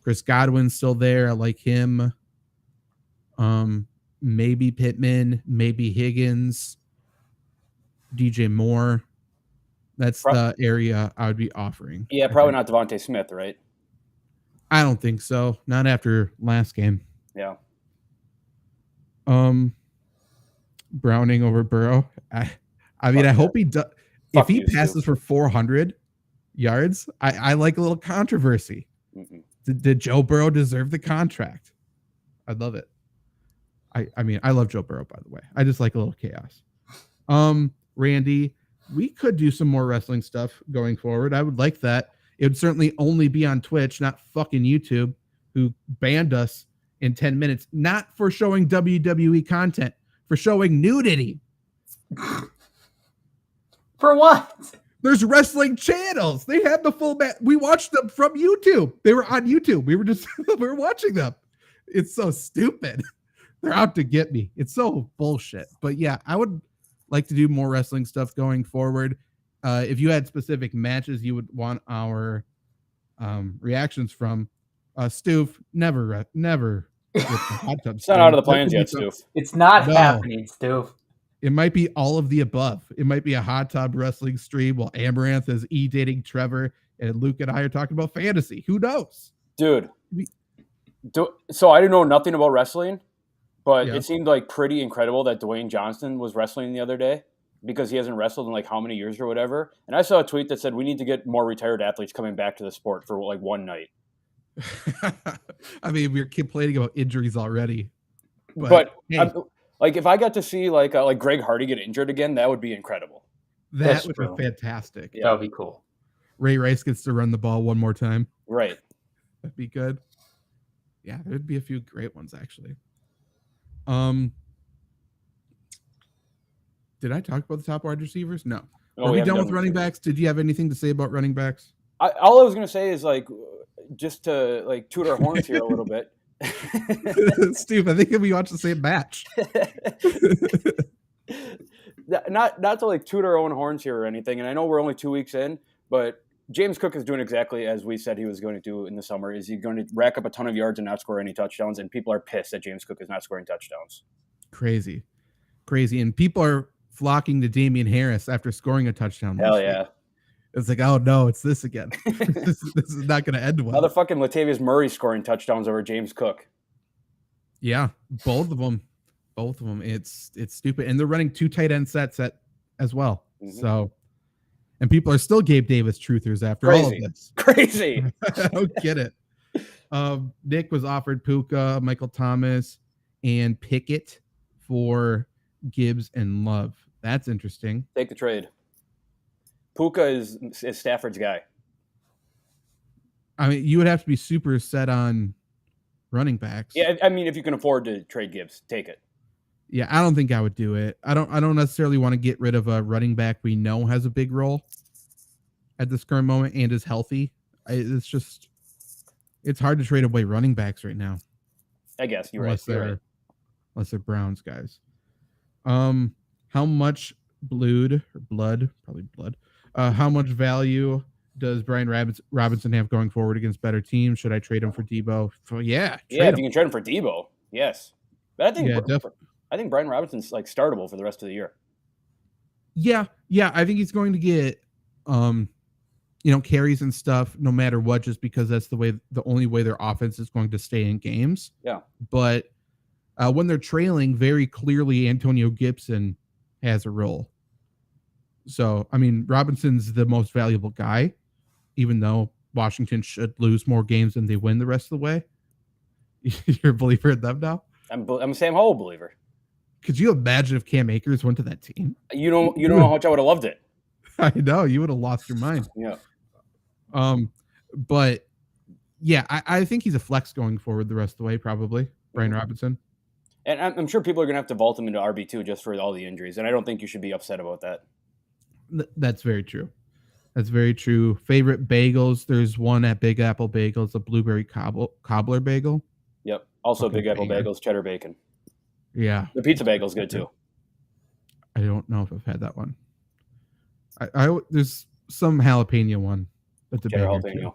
Chris Godwin's still there. I like him. Maybe Pittman, maybe Higgins, DJ Moore. That's the area I would be offering. Yeah, probably not Devontae Smith, right? I don't think so. Not after last game. Yeah. Browning over Burrow. I mean, I hope he does. If he passes for 400 yards, I like a little controversy. Did Joe Burrow deserve the contract? I love it. I mean, I love Joe Burrow, by the way. I just like a little chaos. Randy, we could do some more wrestling stuff going forward. I would like that. It would certainly only be on Twitch, not fucking YouTube, who banned us in 10 minutes, not for showing WWE content, for showing nudity. For what? There's wrestling channels. They had the full match. We watched them from YouTube. They were on YouTube. We were watching them. It's so stupid. They're out to get me. It's so bullshit. But yeah, I would like to do more wrestling stuff going forward. If you had specific matches you would want our reactions from, Stoof, never. It's not out of the plans yet, Stoof. It's not happening, Stoof. It might be all of the above. It might be a hot tub wrestling stream while Amaranth is dating Trevor and Luke and I are talking about fantasy. Who knows? Dude. So I didn't know nothing about wrestling, but it seemed like pretty incredible that Dwayne Johnson was wrestling the other day because he hasn't wrestled in like how many years or whatever. And I saw a tweet that said we need to get more retired athletes coming back to the sport for like one night. I mean, we're complaining about injuries already. But hey. Like if I got to see like Greg Hardy get injured again, that would be incredible. That would be fantastic. Yeah. That would be cool. Ray Rice gets to run the ball one more time. Right. That'd be good. Yeah, there'd be a few great ones actually. Did I talk about the top wide receivers? No. Are we done with running backs? Did you have anything to say about running backs? All I was going to say is like just to like toot our horns here a little bit. Steve, I think we watched the same match. not to like toot our own horns here or anything, and I know we're only 2 weeks in, but James Cook is doing exactly as we said he was going to do in the summer. Is he going to rack up a ton of yards and not score any touchdowns? And people are pissed that James Cook is not scoring touchdowns. Crazy. And people are flocking to Damian Harris after scoring a touchdown. Hell yeah. It's like, oh no, it's this again. this is not going to end well. Another fucking Latavius Murray scoring touchdowns over James Cook. Yeah, both of them. It's stupid, and they're running 2 tight end sets as well. Mm-hmm. So, and people are still Gabe Davis truthers after all of this. Crazy. I don't get it. Nick was offered Puka, Michael Thomas, and Pickett for Gibbs and Love. That's interesting. Take the trade. Puka is Stafford's guy. I mean, you would have to be super set on running backs. Yeah, I mean, if you can afford to trade Gibbs, take it. Yeah, I don't think I would do it. I don't necessarily want to get rid of a running back we know has a big role at this current moment and is healthy. It's hard to trade away running backs right now. I guess you're right. Unless they're Browns guys. How much blood? How much value does Brian Robinson have going forward against better teams? Should I trade him for Debo? If you can trade him for Debo, yes. But I think Brian Robinson's like startable for the rest of the year. Yeah, I think he's going to get carries and stuff no matter what, just because that's the only way their offense is going to stay in games. Yeah. But when they're trailing, very clearly Antonio Gibson has a role. So, I mean, Robinson's the most valuable guy, even though Washington should lose more games than they win the rest of the way. You're a believer in them now? I'm a Sam Howell believer. Could you imagine if Cam Akers went to that team? You don't know how much I would have loved it. I know. You would have lost your mind. Yeah. But, yeah, I think he's a flex going forward the rest of the way, probably, Brian Robinson. And I'm sure people are going to have to vault him into RB2 just for all the injuries, and I don't think you should be upset about that. That's very true. Favorite bagels? There's one at Big Apple Bagels, a blueberry cobbler bagel. Yep. Also Big Apple Bagels, cheddar bacon. Yeah. The pizza bagel's good too. I don't know if I've had that one. I there's some jalapeno one. That's a jalapeno. Too.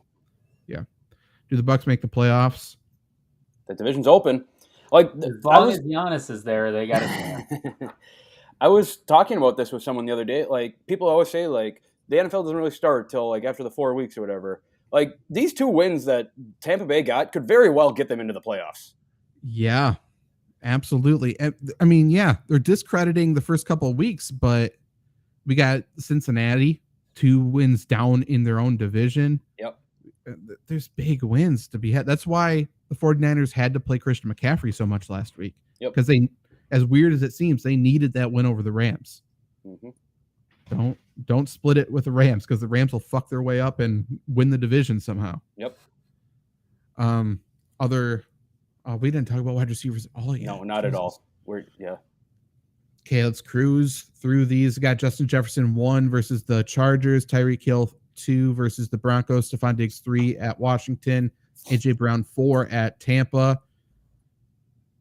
Yeah. Do the Bucs make the playoffs? The division's open. Like as long as Giannis is there, they got it. I was talking about this with someone the other day. Like, people always say, like, the NFL doesn't really start till, like, after the 4 weeks or whatever. Like, these 2 wins that Tampa Bay got could very well get them into the playoffs. Yeah, absolutely. I mean, yeah, they're discrediting the first couple of weeks, but we got Cincinnati, 2 wins down in their own division. Yep. There's big wins to be had. That's why the 49ers had to play Christian McCaffrey so much last week. Yep. Because they, as weird as it seems, they needed that win over the Rams. Mm-hmm. Don't split it with the Rams, because the Rams will fuck their way up and win the division somehow. Yep. We didn't talk about wide receivers at all yet. No, not at all. Okay, let's cruise through these. We got Justin Jefferson 1 versus the Chargers, Tyreek Hill 2 versus the Broncos, Stephon Diggs 3 at Washington, AJ Brown 4 at Tampa.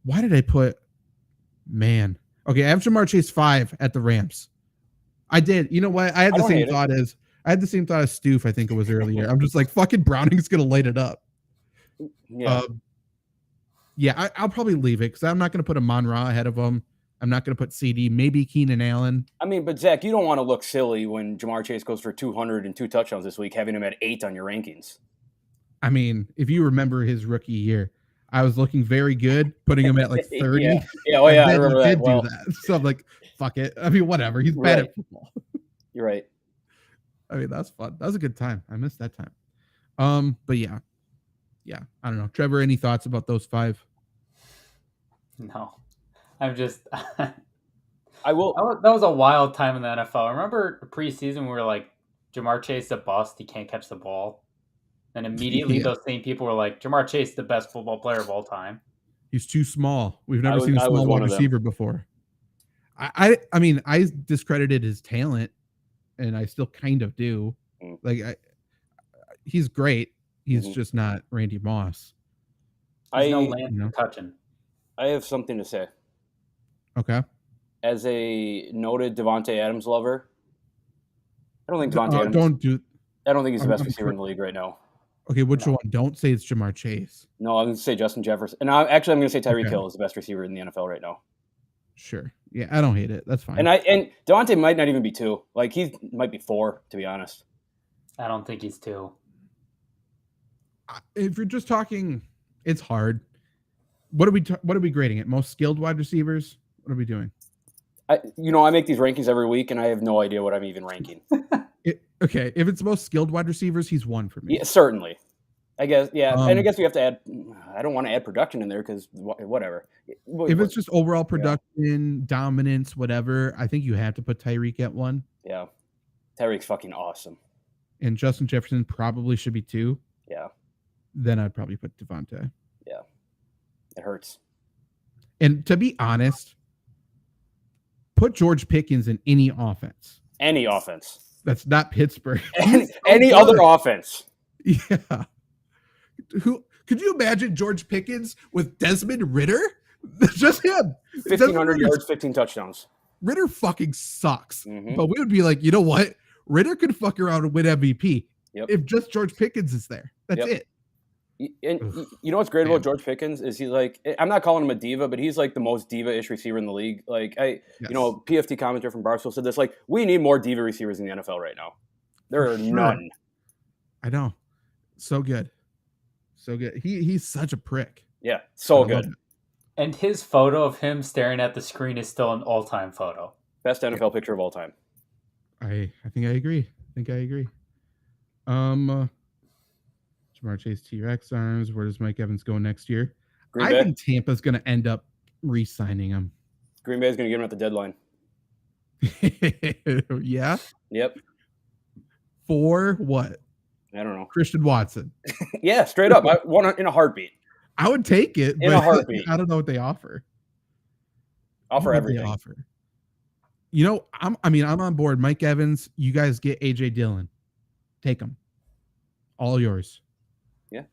Why did I put Man. Okay, I have Jamar Chase 5 at the Rams. I did. You know what? I had the same thought as Stoof, I think it was earlier. I'm just like, fucking Browning's going to light it up. Yeah. I'll probably leave it because I'm not going to put a Mon-Ra ahead of him. I'm not going to put CD, maybe Keenan Allen. I mean, but Zach, you don't want to look silly when Jamar Chase goes for 202 touchdowns this week, having him at 8 on your rankings. I mean, if you remember his rookie year, I was looking very good, putting him at like 30. Yeah. Oh, yeah. I remember that. Do that. So I'm like, fuck it. I mean, whatever. He's bad at football. You're right. I mean, that's fun. That was a good time. I missed that time. But yeah. I don't know. Trevor, any thoughts about those 5? No. I'm just. I will. That was a wild time in the NFL. I remember preseason we were like, Jamar Chase a bust. He can't catch the ball. And immediately those same people were like, Jamar Chase, the best football player of all time. He's too small. We've never seen a small wide receiver before. I mean, I discredited his talent, and I still kind of do. Like, he's great. He's just not Randy Moss. There's no land touching. I have something to say. Okay. As a noted Devontae Adams lover, I don't think Devontae Adams. I don't think he's the best receiver in the league right now. Okay, which one? Don't say it's Jamar Chase. No, I'm going to say Justin Jefferson. And I'm going to say Tyreek Hill is the best receiver in the NFL right now. Sure. Yeah, I don't hate it. That's fine. And Devontae might not even be 2. Like, he might be 4, to be honest. I don't think he's 2. If you're just talking, it's hard. What are we grading it? Most skilled wide receivers? What are we doing? I make these rankings every week, and I have no idea what I'm even ranking. Okay, if it's most skilled wide receivers, he's 1 for me. Yeah, certainly. I guess, yeah. And I guess we have to add – I don't want to add production in there because whatever. If it's just overall production, dominance, whatever, I think you have to put Tyreek at 1. Yeah. Tyreek's fucking awesome. And Justin Jefferson probably should be 2. Yeah. Then I'd probably put Devontae. Yeah. It hurts. And to be honest, put George Pickens in any offense. Any offense. That's not Pittsburgh. Any other offense. Yeah. Who could you imagine George Pickens with Desmond Ridder? Just him. 1,500 yards, 15 touchdowns. Ritter fucking sucks. Mm-hmm. But we would be like, you know what? Ritter could fuck around and win MVP if just George Pickens is there. That's it. And you know what's great about George Pickens is he's like, I'm not calling him a diva, but he's like the most diva-ish receiver in the league. Like PFT commentator from Barstool said this, like, we need more diva receivers in the NFL right now. There are none. I know. So good. So good. He's such a prick. Yeah. So good. And his photo of him staring at the screen is still an all-time photo. Best NFL picture of all time. I think I agree. Jamar Chase, T-Rex arms. Where does Mike Evans go next year? I think Tampa's going to end up re-signing him. Green Bay's going to get him at the deadline. Yeah? Yep. For what? I don't know. Christian Watson. Yeah, straight up. I want in a heartbeat. I would take it. In a heartbeat. I don't know what they offer. Offer everything. I'm on board. Mike Evans, you guys get AJ Dillon. Take him. All yours. Yeah.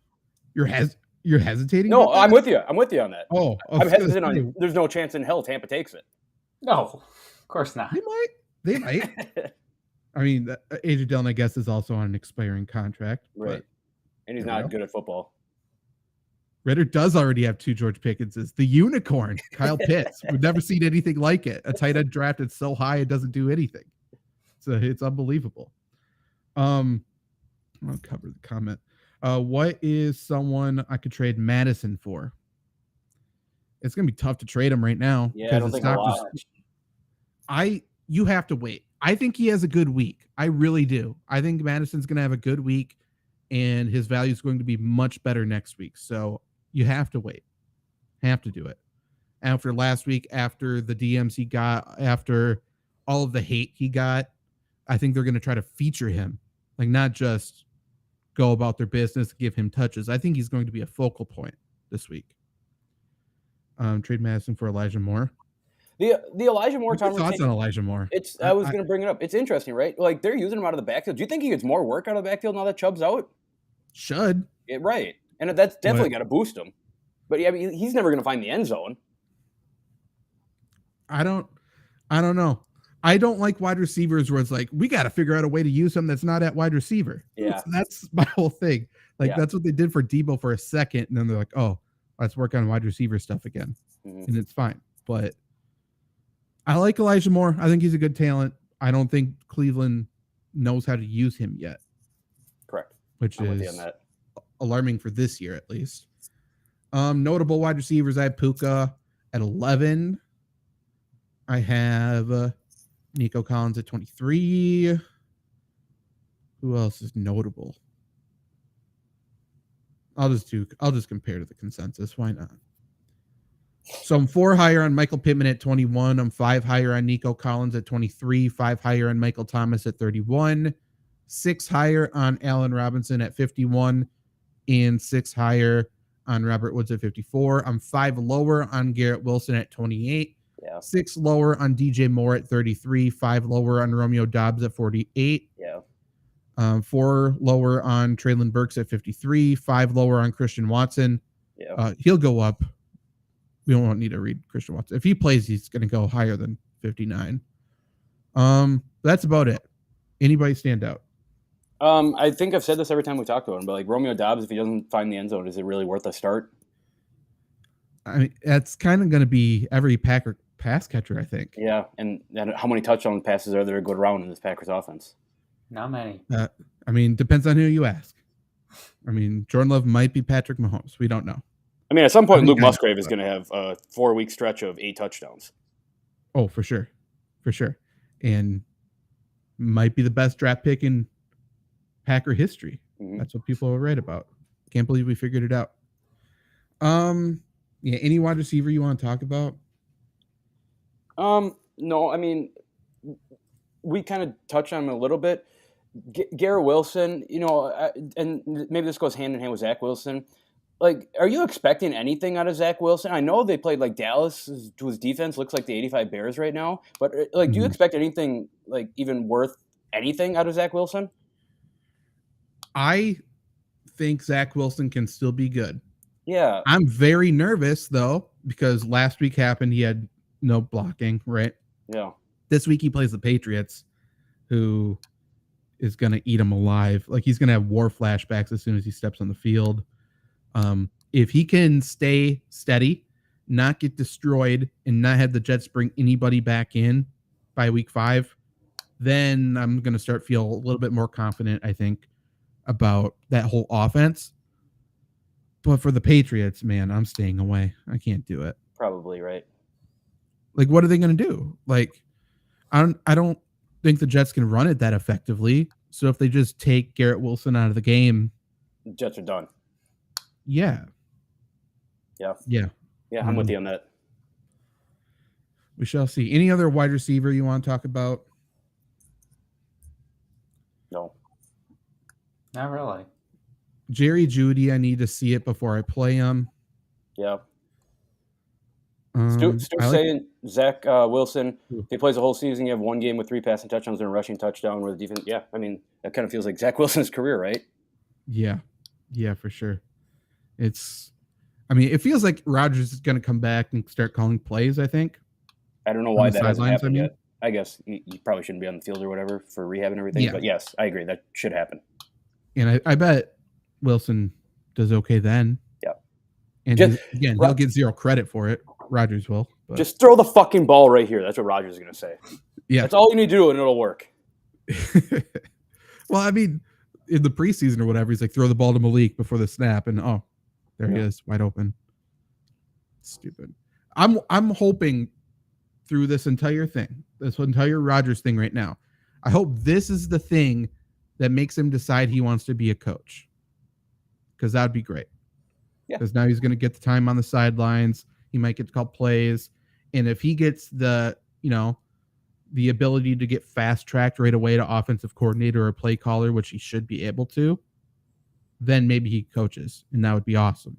You're hesitating? No, I'm with you. I'm with you on that. Oh, I'm hesitant on. There's no chance in hell Tampa takes it. No, of course not. They might. I mean, AJ Dillon, I guess, is also on an expiring contract. Right. And he's not good at football. Ritter does already have 2 George Pickenses. The unicorn, Kyle Pitts. We've never seen anything like it. A tight end drafted so high it doesn't do anything. So it's unbelievable. I'll cover the comment. What is someone I could trade Madison for? It's gonna be tough to trade him right now. Yeah, I don't think a lot. You have to wait. I think he has a good week. I really do. I think Madison's gonna have a good week, and his value is going to be much better next week. So you have to wait. Have to do it. After last week, after the DMs he got, after all of the hate he got, I think they're gonna try to feature him, like not just go about their business, give him touches. I think he's going to be a focal point this week. Trade Madison for Elijah Moore. The Elijah Moore conversation. Thoughts on Elijah Moore? I was going to bring it up. It's interesting, right? Like they're using him out of the backfield. Do you think he gets more work out of the backfield now that Chubb's out? Should. Yeah, right, and that's definitely got to boost him. But yeah, I mean, he's never going to find the end zone. I don't know. I don't like wide receivers where it's like, we got to figure out a way to use him that's not at wide receiver. Yeah. That's my whole thing. Like, that's what they did for Debo for a second. And then they're like, oh, let's work on wide receiver stuff again. Mm-hmm. And it's fine. But I like Elijah Moore. I think he's a good talent. I don't think Cleveland knows how to use him yet. Correct. Which is alarming for this year, at least. Notable wide receivers. I have Puka at 11. I have Nico Collins at 23. Who else is notable? I'll just compare to the consensus. Why not? So I'm 4 higher on Michael Pittman at 21. I'm 5 higher on Nico Collins at 23. 5 higher on Michael Thomas at 31. 6 higher on Allen Robinson at 51. And 6 higher on Robert Woods at 54. I'm 5 lower on Garrett Wilson at 28. Yeah. 6 lower on DJ Moore at 33. 5 lower on Romeo Doubs at 48. Yeah. 4 lower on Treylon Burks at 53. 5 lower on Christian Watson. Yeah. He'll go up. We don't need to read Christian Watson. If he plays, he's going to go higher than 59. That's about it. Anybody stand out? I think I've said this every time we talk to him, but like Romeo Doubs, if he doesn't find the end zone, is it really worth a start? I mean, that's kind of going to be every Packer pass catcher, I think. Yeah, and how many touchdown passes are there to go around in this Packers offense? Not many. I mean, depends on who you ask. I mean, Jordan Love might be Patrick Mahomes. We don't know. I mean, at some point, Luke Musgrave is going to have a 4-week stretch of 8 touchdowns. Oh, for sure. For sure. And might be the best draft pick in Packer history. Mm-hmm. That's what people will write about. Can't believe we figured it out. Yeah, any wide receiver you want to talk about? No, I mean, we kind of touched on him a little bit. Garrett Wilson, and maybe this goes hand in hand with Zach Wilson. Like, are you expecting anything out of Zach Wilson? I know they played like Dallas, whose defense looks like the 85 Bears right now. But like, do you expect anything like even worth anything out of Zach Wilson? I think Zach Wilson can still be good. Yeah. I'm very nervous though, because last week happened. He had no blocking, right? Yeah. This week he plays the Patriots, who is going to eat him alive. Like, he's going to have war flashbacks as soon as he steps on the field. If he can stay steady, not get destroyed, and not have the Jets bring anybody back in by week 5, then I'm going to start feel a little bit more confident, I think, about that whole offense. But for the Patriots, man, I'm staying away. I can't do it. Probably, right? Like, what are they going to do? Like, I don't think the Jets can run it that effectively. So if they just take Garrett Wilson out of the game, the Jets are done. Yeah. Yeah, I'm with you on that. We shall see. Any other wide receiver you want to talk about? No. Not really. Jerry Jeudy, I need to see it before I play him. Yeah. Stu saying Zach Wilson, if he plays a whole season, you have 1 game with 3 passing touchdowns and a rushing touchdown where the defense. Yeah, I mean, that kind of feels like Zach Wilson's career, right? Yeah, for sure. It feels like Rodgers is going to come back and start calling plays, I think. I don't know why that hasn't happened yet. I guess you probably shouldn't be on the field or whatever for rehab and everything. Yeah. But yes, I agree. That should happen. And I bet Wilson does okay then. Yeah. And he'll get 0 credit for it. Rodgers will. But. Just throw the fucking ball right here. That's what Rodgers is going to say. Yeah. That's all you need to do and it'll work. Well, I mean, in the preseason or whatever, he's like, throw the ball to Malik before the snap. And there he is, wide open. Stupid. I'm hoping through this entire thing, this entire Rodgers thing right now, I hope this is the thing that makes him decide he wants to be a coach. Because that would be great. Because now he's going to get the time on the sidelines. He might get to call plays. And if he gets the ability to get fast-tracked right away to offensive coordinator or play caller, which he should be able to, then maybe he coaches, and that would be awesome.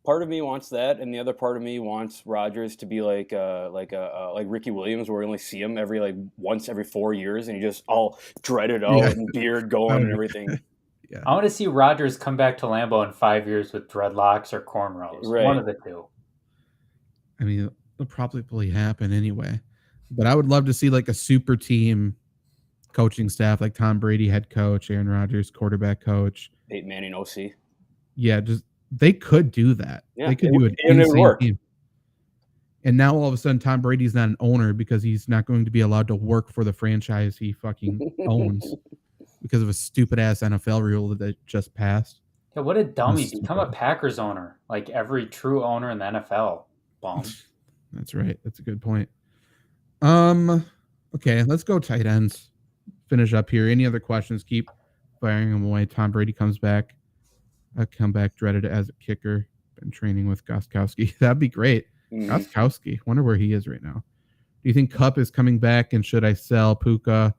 Part of me wants that, and the other part of me wants Rodgers to be like Ricky Williams, where we only see him once every 4 years, and he just all dreaded out and beard going and everything. Yeah. I want to see Rodgers come back to Lambeau in 5 years with dreadlocks or cornrows. Right. One of the two. I mean, It'll probably happen anyway. But I would love to see like a super team coaching staff, like Tom Brady head coach, Aaron Rodgers quarterback coach, Peyton Manning OC. Yeah, just they could do that. Yeah, they could do an insane team. And now all of a sudden Tom Brady's not an owner because he's not going to be allowed to work for the franchise he fucking owns because of a stupid ass NFL rule that just passed. Yeah, what a dummy. Become a Packers owner, like every true owner in the NFL. Bomb. That's right. That's a good point. Okay, let's go tight ends. Finish up here. Any other questions? Keep firing them away. Tom Brady comes back. I come back dreaded as a kicker. Been training with Gostkowski. That'd be great. Gostkowski. Wonder where he is right now. Do you think Kupp is coming back, and should I sell Puka?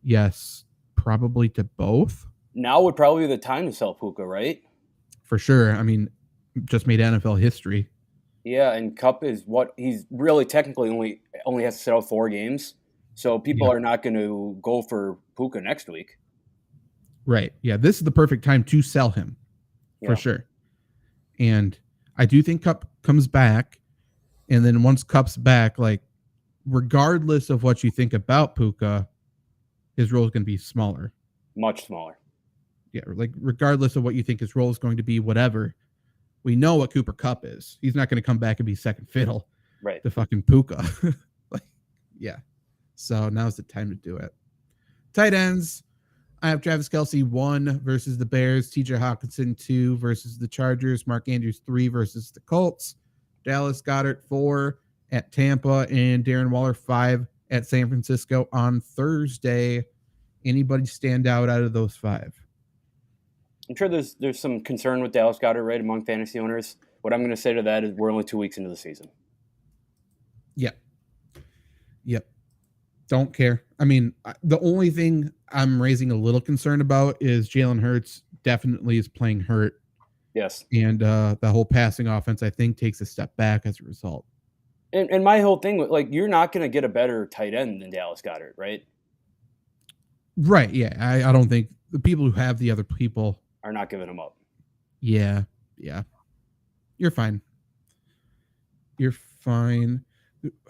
Yes, probably to both. Now would probably be the time to sell Puka, right? For sure. I mean, just made NFL history. Yeah, and Kupp is what he's really technically only has to sit out 4 games. So people are not going to go for Puka next week. Right. Yeah, this is the perfect time to sell him. For sure. And I do think Kupp comes back. And then once Kupp's back, like, regardless of what you think about Puka, his role is going to be smaller. Much smaller. Yeah, like, regardless of what you think his role is going to be, whatever, we know what Cooper Kupp is. He's not going to come back and be second fiddle to fucking Puka. Like, yeah. So now's the time to do it. Tight ends. I have Travis Kelce 1 versus the Bears, TJ Hawkinson 2 versus the Chargers, Mark Andrews 3 versus the Colts, Dallas Goedert 4 at Tampa, and Darren Waller 5 at San Francisco on Thursday. Anybody stand out of those 5? I'm sure there's some concern with Dallas Goedert, right, among fantasy owners. What I'm going to say to that is we're only 2 weeks into the season. Yep. Don't care. I mean, the only thing I'm raising a little concern about is Jalen Hurts definitely is playing hurt. Yes. And the whole passing offense, I think, takes a step back as a result. And my whole thing, like, you're not going to get a better tight end than Dallas Goedert, right? Right, yeah. I don't think the people who have the other people are not giving him up. Yeah. You're fine.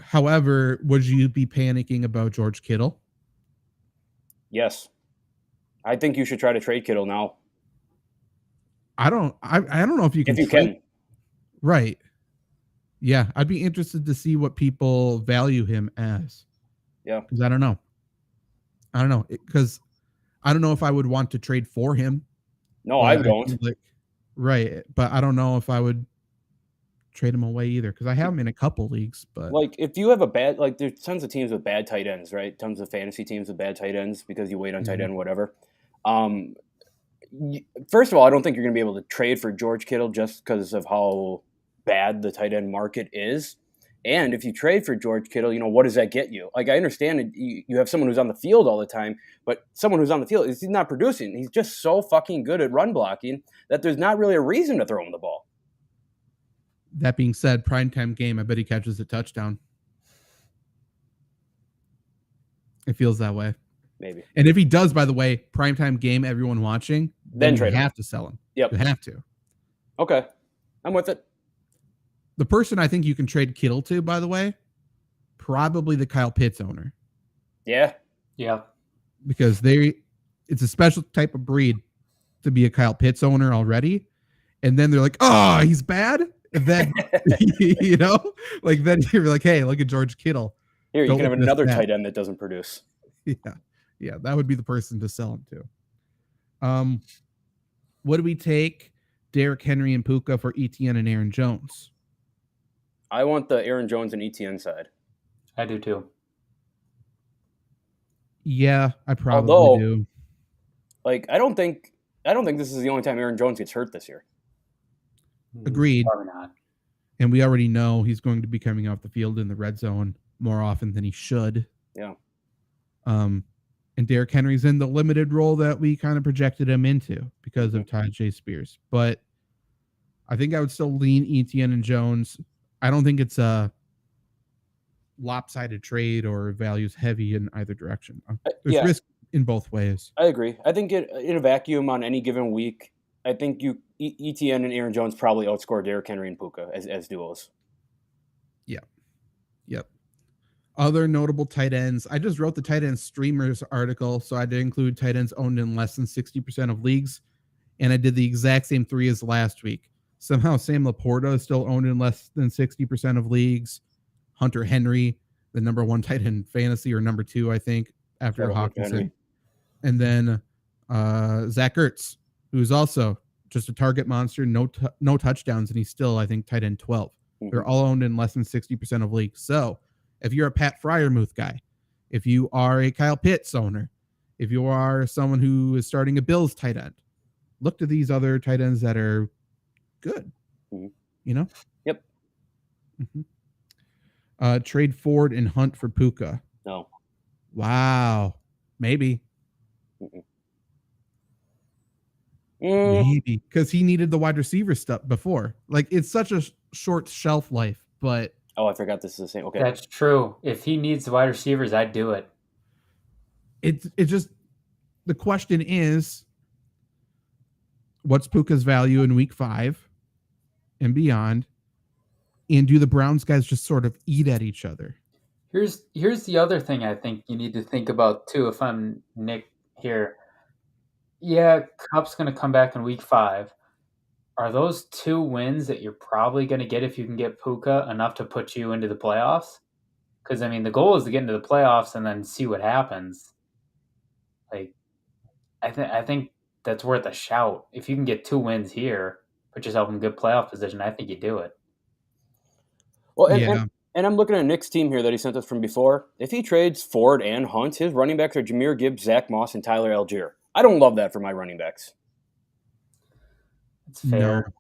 However, would you be panicking about George Kittle? Yes. I think you should try to trade Kittle now. I don't know if you can. If you can. Right. Yeah, I'd be interested to see what people value him as. Yeah. Because I don't know. Because I don't know if I would want to trade for him. No, I don't. Right. But I don't know if I would trade him away either, because I have him in a couple leagues. But like, if you have a bad, like, there's tons of teams with bad tight ends, right? Tons of fantasy teams with bad tight ends because you wait on tight end, whatever. First of all, I don't think you're going to be able to trade for George Kittle just because of how bad the tight end market is. And if you trade for George Kittle, what does that get you? Like, I understand you have someone who's on the field all the time, but someone who's on the field, he's not producing. He's just so fucking good at run blocking that there's not really a reason to throw him the ball. That being said, primetime game, I bet he catches a touchdown. It feels that way. Maybe. And if he does, by the way, primetime game, everyone watching, then you have to sell him. Yep. You have to. Okay. I'm with it. The person I think you can trade Kittle to, by the way, probably the Kyle Pitts owner. Yeah. Because it's a special type of breed to be a Kyle Pitts owner already. And then they're like, oh, he's bad. And then, then you're like, hey, look at George Kittle. Here, you can have another tight end that doesn't produce. Yeah, that would be the person to sell him to. What do we take Derrick Henry and Puka for ETN and Aaron Jones? I want the Aaron Jones and ETN side. I do too. Yeah, I probably do. Like, I don't think this is the only time Aaron Jones gets hurt this year. Agreed. Probably not. And we already know he's going to be coming off the field in the red zone more often than he should. Yeah. And Derrick Henry's in the limited role that we kind of projected him into because of Tajay Spears. But I think I would still lean ETN and Jones. I don't think it's a lopsided trade or values heavy in either direction. There's risk in both ways. I agree. I think in a vacuum on any given week, I think ETN and Aaron Jones probably outscore Derrick Henry and Puka as duos. Other notable tight ends. I just wrote the tight end streamers article, so I did include tight ends owned in less than 60% of leagues, and I did the exact same 3 as last week. Somehow Sam Laporta is still owned in less than 60% of leagues. Hunter Henry, the number 1 tight end in fantasy, or number 2, I think, after Hawkinson. And then Zach Ertz, who's also just a target monster, no touchdowns, and he's still, I think, tight end 12. Mm-hmm. They're all owned in less than 60% of leagues. So if you're a Pat Freiermuth guy, if you are a Kyle Pitts owner, if you are someone who is starting a Bills tight end, look to these other tight ends that are good. Mm-hmm. You know? Yep. Mm-hmm. Trade Ford and Hunt for Puka. No. Wow. Maybe. Maybe. Because he needed the wide receiver stuff before. Like, it's such a short shelf life, but... Oh, I forgot this is the same. Okay. That's true. If he needs the wide receivers, I'd do it. It's just... The question is, what's Puka's value in week 5 and beyond? And do the Browns guys just sort of eat at each other? Here's the other thing I think you need to think about too. If I'm Nick here, yeah, Cup's going to come back in week 5. Are those 2 wins that you're probably going to get if you can get Puka enough to put you into the playoffs? Because I mean, the goal is to get into the playoffs and then see what happens. Like, I think that's worth a shout. If you can get 2 wins here, put yourself in good playoff position, I think you do it. Well, and I'm looking at Nick's team here that he sent us from before. If he trades Ford and Hunt, his running backs are Jahmyr Gibbs, Zach Moss, and Tyler Algier. I don't love that for my running backs. It's fair. No.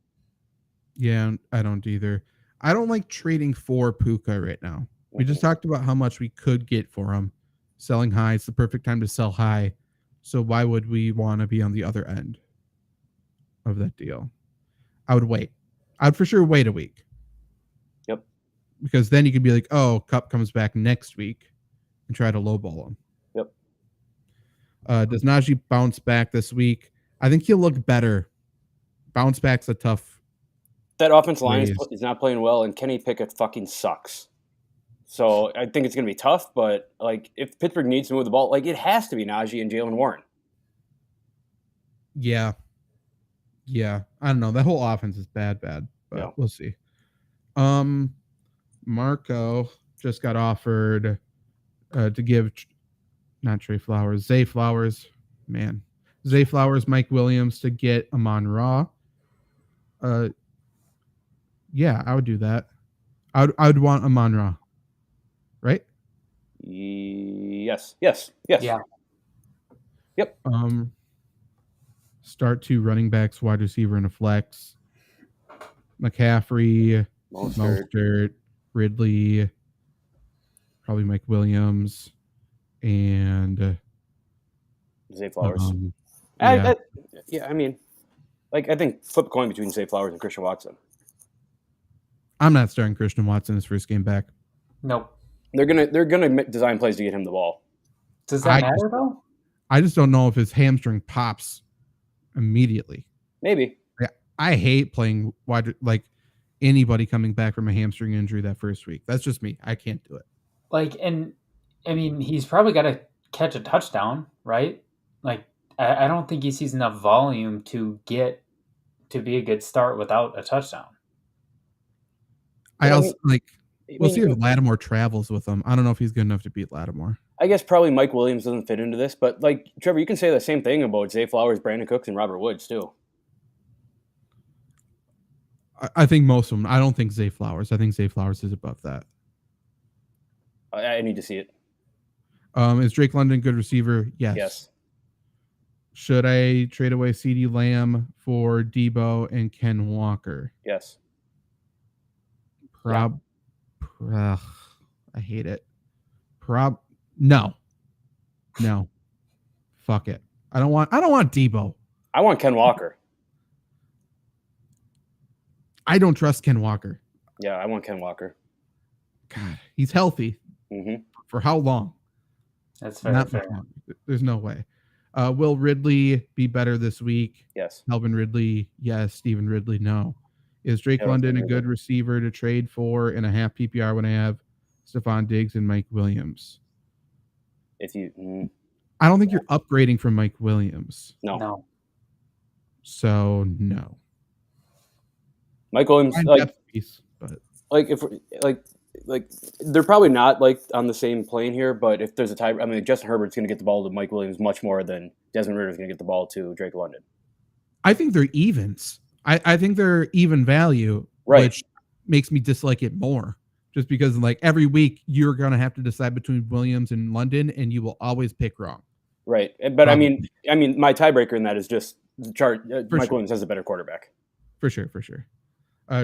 Yeah, I don't either. I don't like trading for Puka right now. We just talked about how much we could get for him. Selling high, it's the perfect time to sell high. So why would we want to be on the other end of that deal? I would wait. I'd for sure wait a week. Yep. Because then you could be like, oh, Cup comes back next week and try to lowball him. Yep. Does Najee bounce back this week? I think he'll look better. Bounce back's a tough. That offensive line is not playing well, and Kenny Pickett fucking sucks. So I think it's going to be tough, but like if Pittsburgh needs to move the ball, like it has to be Najee and Jaylen Warren. Yeah. I don't know. That whole offense is bad, but We'll see. Marco just got offered to give not Trey Flowers, Zay Flowers, Mike Williams to get Amon-Ra. Yeah, I would do that. I would want Amon-Ra. Right? Yes. Yeah. Yep. Start 2 running backs, wide receiver, and a flex. McCaffrey, Mostert, Ridley, probably Mike Williams, and Zay Flowers. I mean, like I think flip a coin between Zay Flowers and Christian Watson. I'm not starting Christian Watson his first game back. Nope. They're gonna design plays to get him the ball. Does that matter though? I just don't know if his hamstring pops immediately. Maybe. Yeah, I hate playing wide, like anybody coming back from a hamstring injury that first week. That's just me. I can't do it. Like, and I mean, he's probably got to catch a touchdown, right? Like, I don't think he sees enough volume to get to be a good start without a touchdown. We'll see if Lattimore travels with him. I don't know if he's good enough to beat Lattimore. I guess probably Mike Williams doesn't fit into this, but like Trevor, you can say the same thing about Zay Flowers, Brandon Cooks, and Robert Woods too. I think most of them. I don't think Zay Flowers. I think Zay Flowers is above that. I need to see it. Is Drake London good receiver? Yes. Should I trade away CeeDee Lamb for Debo and Ken Walker? Yes. I hate it. No. Fuck it. I don't want Debo. I want Ken Walker. I don't trust Ken Walker. Yeah, I want Ken Walker. God, he's healthy. Mm-hmm. For how long? That's fair. There's no way. Will Ridley be better this week? Yes. Melvin Ridley, yes. Stephen Ridley, no. Is Drake London a good receiver to trade for in a half PPR when I have Stephon Diggs and Mike Williams. I don't think you're upgrading from Mike Williams. No. So no. Mike Williams, like they're probably not like on the same plane here, but if there's a tie, I mean, Justin Herbert's going to get the ball to Mike Williams much more than Desmond Ridder's going to get the ball to Drake London. I think they're evens. I think they're even value, right, which makes me dislike it more. Just because, like, every week you're going to have to decide between Williams and London, and you will always pick wrong. Right, but probably. I mean, my tiebreaker in that is just the chart. Mike Williams has a better quarterback. For sure.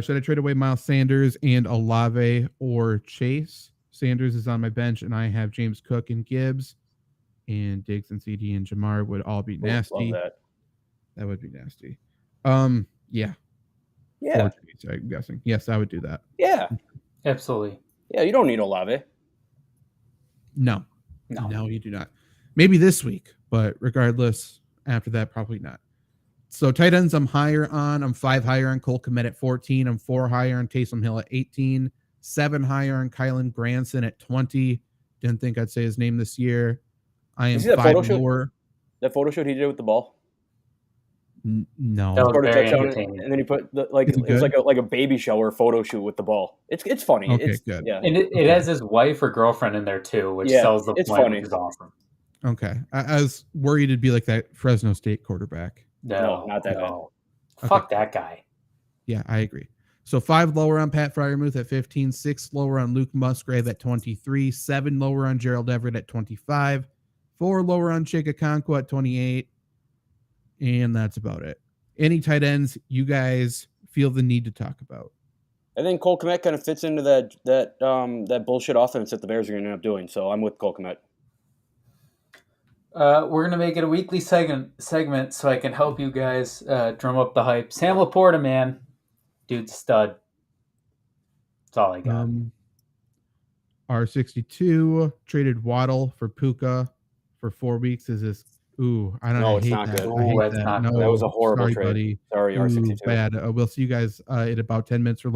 Should I trade away Miles Sanders and Olave or Chase? Sanders is on my bench, and I have James Cook and Gibbs, and Diggs and CD and Jamar would all be nasty. Love that. That would be nasty. Yeah. Chase, I'm guessing. Yes, I would do that. Yeah. Absolutely. Yeah, you don't need Olave. No, you do not. Maybe this week, but regardless, after that, probably not. So tight ends, I'm higher on. I'm 5 higher on Cole Kmet at 14. I'm 4 higher on Taysom Hill at 18. 7 higher on Kylan Granson at 20. Didn't think I'd say his name this year. I am 5 lower. That photo shoot he did with the ball? No. That was very entertaining. And then he put it was like a baby shower photo shoot with the ball. It's funny. Okay, it's good. Yeah. And it has his wife or girlfriend in there too, which sells the it's point, funny. which is awesome. Okay. I was worried it'd be like that Fresno State quarterback. No, not that bad. Fuck that guy. Yeah, I agree. So 5 lower on Pat Freiermuth at 15, 6 lower on Luke Musgrave at 23, 7 lower on Gerald Everett at 25, 4 lower on Chika Okonkwo at 28, and that's about it. Any tight ends you guys feel the need to talk about? I think Cole Kmet kind of fits into that bullshit offense that the Bears are going to end up doing. So I'm with Cole Kmet. We're gonna make it a weekly segment so I can help you guys drum up the hype. Sam Laporta, man, dude's stud. That's all I got. R62 traded Waddle for Puka for 4 weeks. Is this? Ooh, I don't know. It's not good. That. No, that was a horrible sorry, trade. Buddy. Sorry, R62. Bad. We'll see you guys in about 10 minutes for